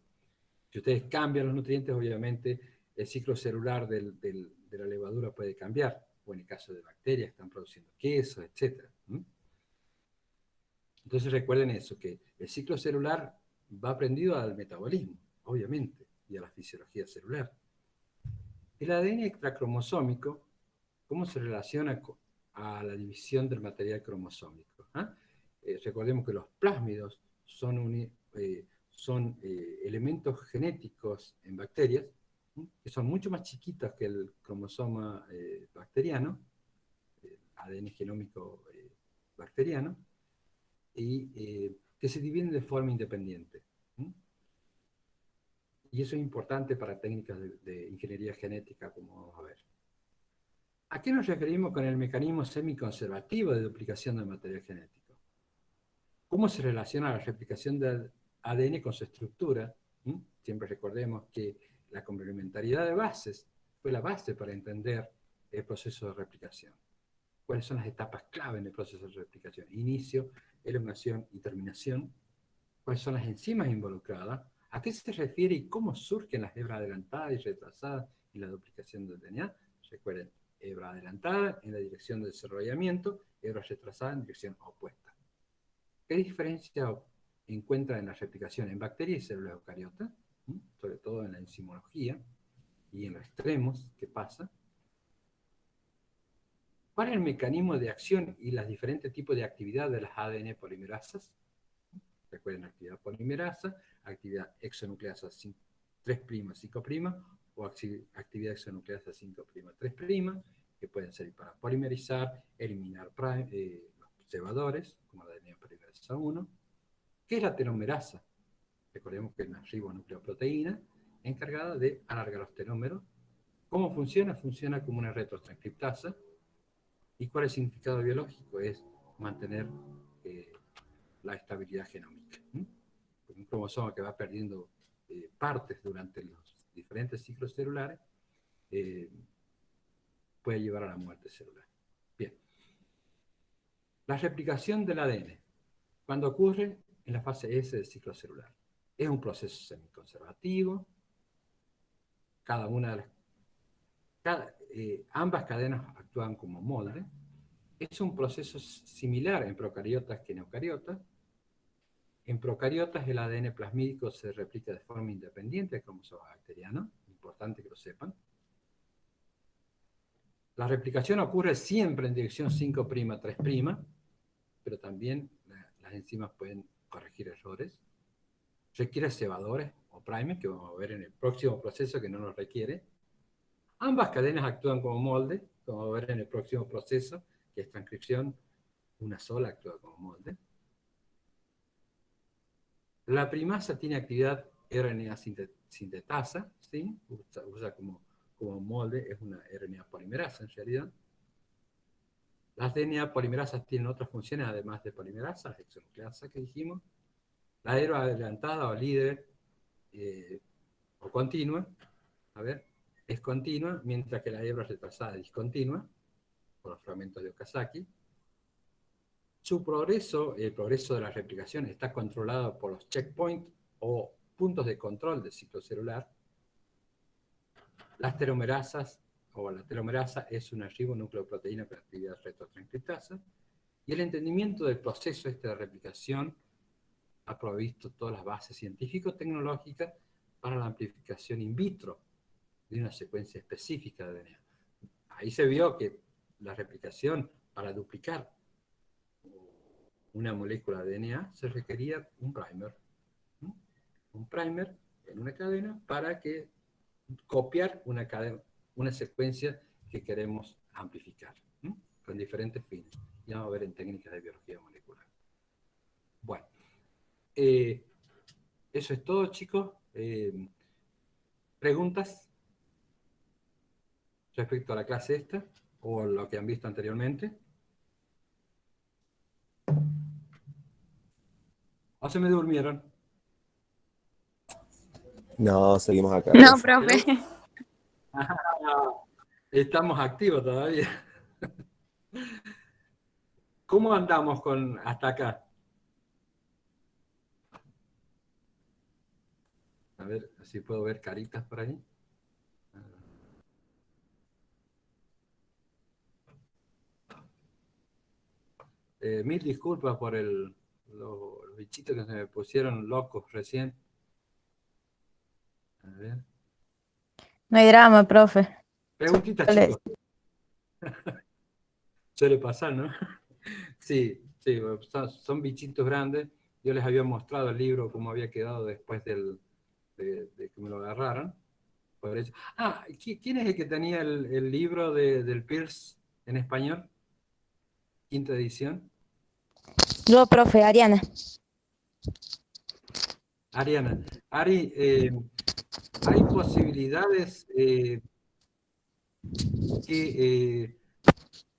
Speaker 1: Si ustedes cambian los nutrientes, obviamente el ciclo celular de la levadura puede cambiar, o en el caso de bacterias que están produciendo queso, etc. Entonces recuerden eso, que el ciclo celular va prendido al metabolismo, obviamente, y a la fisiología celular. El ADN extracromosómico, ¿cómo se relaciona a la división del material cromosómico? Recordemos que los plásmidos son elementos genéticos en bacterias, que son mucho más chiquitos que el cromosoma bacteriano, el ADN genómico bacteriano, y que se dividen de forma independiente. Y eso es importante para técnicas de ingeniería genética, como vamos a ver. ¿A qué nos referimos con el mecanismo semiconservativo de duplicación del material genético? ¿Cómo se relaciona la replicación del ADN con su estructura? Siempre recordemos que la complementariedad de bases fue la base para entender el proceso de replicación. ¿Cuáles son las etapas clave en el proceso de replicación? Inicio, elongación y terminación. ¿Cuáles son las enzimas involucradas? ¿A qué se refiere y cómo surgen las hebras adelantadas y retrasadas en la duplicación del DNA? Recuerden, hebra adelantada en la dirección del desarrollamiento, hebra retrasada en dirección opuesta. ¿Qué diferencia encuentra en la replicación en bacterias y células eucariotas? Sobre todo en la enzimología y en los extremos, ¿qué pasa? ¿Cuál es el mecanismo de acción y los diferentes tipos de actividad de las ADN polimerasas? Recuerden, actividad polimerasa, actividad exonucleasa 3', 5', o actividad exonucleasa 5', 3', que pueden servir para polimerizar, eliminar los cebadores, como la DNA polimerasa 1. ¿Qué es la telomerasa? Recordemos que es una ribonucleoproteína encargada de alargar los telómeros. ¿Cómo funciona? Funciona como una retrotranscriptasa. ¿Y cuál es el significado biológico? Es mantener la estabilidad genómica. Porque un cromosoma que va perdiendo partes durante los diferentes ciclos celulares puede llevar a la muerte celular. Bien. La replicación del ADN, cuando ocurre en la fase S del ciclo celular, es un proceso semiconservativo. Ambas cadenas actúan como molde. Es un proceso similar en procariotas que en eucariotas. En procariotas el ADN plasmídico se replica de forma independiente del cromosoma bacteriano, importante que lo sepan. La replicación ocurre siempre en dirección 5', 3', pero también las enzimas pueden corregir errores. Requiere cebadores o primers, que vamos a ver en el próximo proceso que no nos requiere. Ambas cadenas actúan como molde, como vamos a ver en el próximo proceso, que es transcripción, una sola actúa como molde. La primasa tiene actividad RNA sintetasa, ¿sí? Usa como molde, es una RNA polimerasa en realidad. Las DNA polimerasas tienen otras funciones además de polimerasa, las exonucleasas que dijimos. La hebra adelantada o líder o continua, es continua, mientras que la hebra retrasada es discontinua, por los fragmentos de Okazaki. Su progreso, el progreso de la replicación, está controlado por los checkpoints o puntos de control del ciclo celular. Las telomerasas, o la telomerasa, es una ribonucleoproteína con actividad retrotranscriptasa, y el entendimiento del proceso de replicación ha provisto todas las bases científico-tecnológicas para la amplificación in vitro de una secuencia específica de DNA. Ahí se vio que la replicación, para duplicar una molécula de DNA, se requería un primer. Un primer en una cadena para copiar una secuencia que queremos amplificar, con diferentes fines. Ya vamos a ver en técnicas de biología molecular. Bueno, eso es todo, chicos. ¿Preguntas respecto a la clase esta o lo que han visto anteriormente? ¿O se me durmieron?
Speaker 4: No, seguimos acá.
Speaker 3: No,
Speaker 4: profe.
Speaker 3: profe.
Speaker 1: Estamos activos todavía. ¿Cómo andamos hasta acá? A ver si puedo ver caritas por ahí. Mil disculpas por los bichitos que se me pusieron locos recién. A ver.
Speaker 5: No hay drama, profe.
Speaker 1: Preguntitas, chicos. Suele pasar, ¿no? Sí, son bichitos grandes. Yo les había mostrado el libro cómo había quedado después de que me lo agarraron. Por eso. ¿Quién es el que tenía el libro del Pierce en español? Quinta edición.
Speaker 5: Yo, profe, Ariana.
Speaker 1: Ariana. Ari, hay posibilidades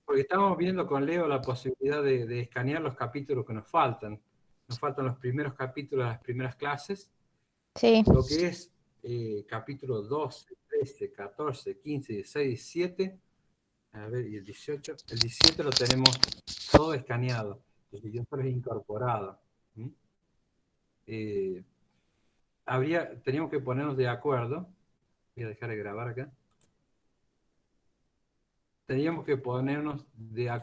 Speaker 1: porque estamos viendo con Leo la posibilidad de escanear los capítulos que nos faltan. Nos faltan los primeros capítulos de las primeras clases.
Speaker 5: Sí.
Speaker 1: Lo que es capítulo 12, 13, 14, 15, 16, 17. A ver, y el 18. El 17 lo tenemos todo escaneado. Entonces yo solo he incorporado. ¿Mm? Teníamos que ponernos de acuerdo. Voy a dejar de grabar acá. Teníamos que ponernos de acuerdo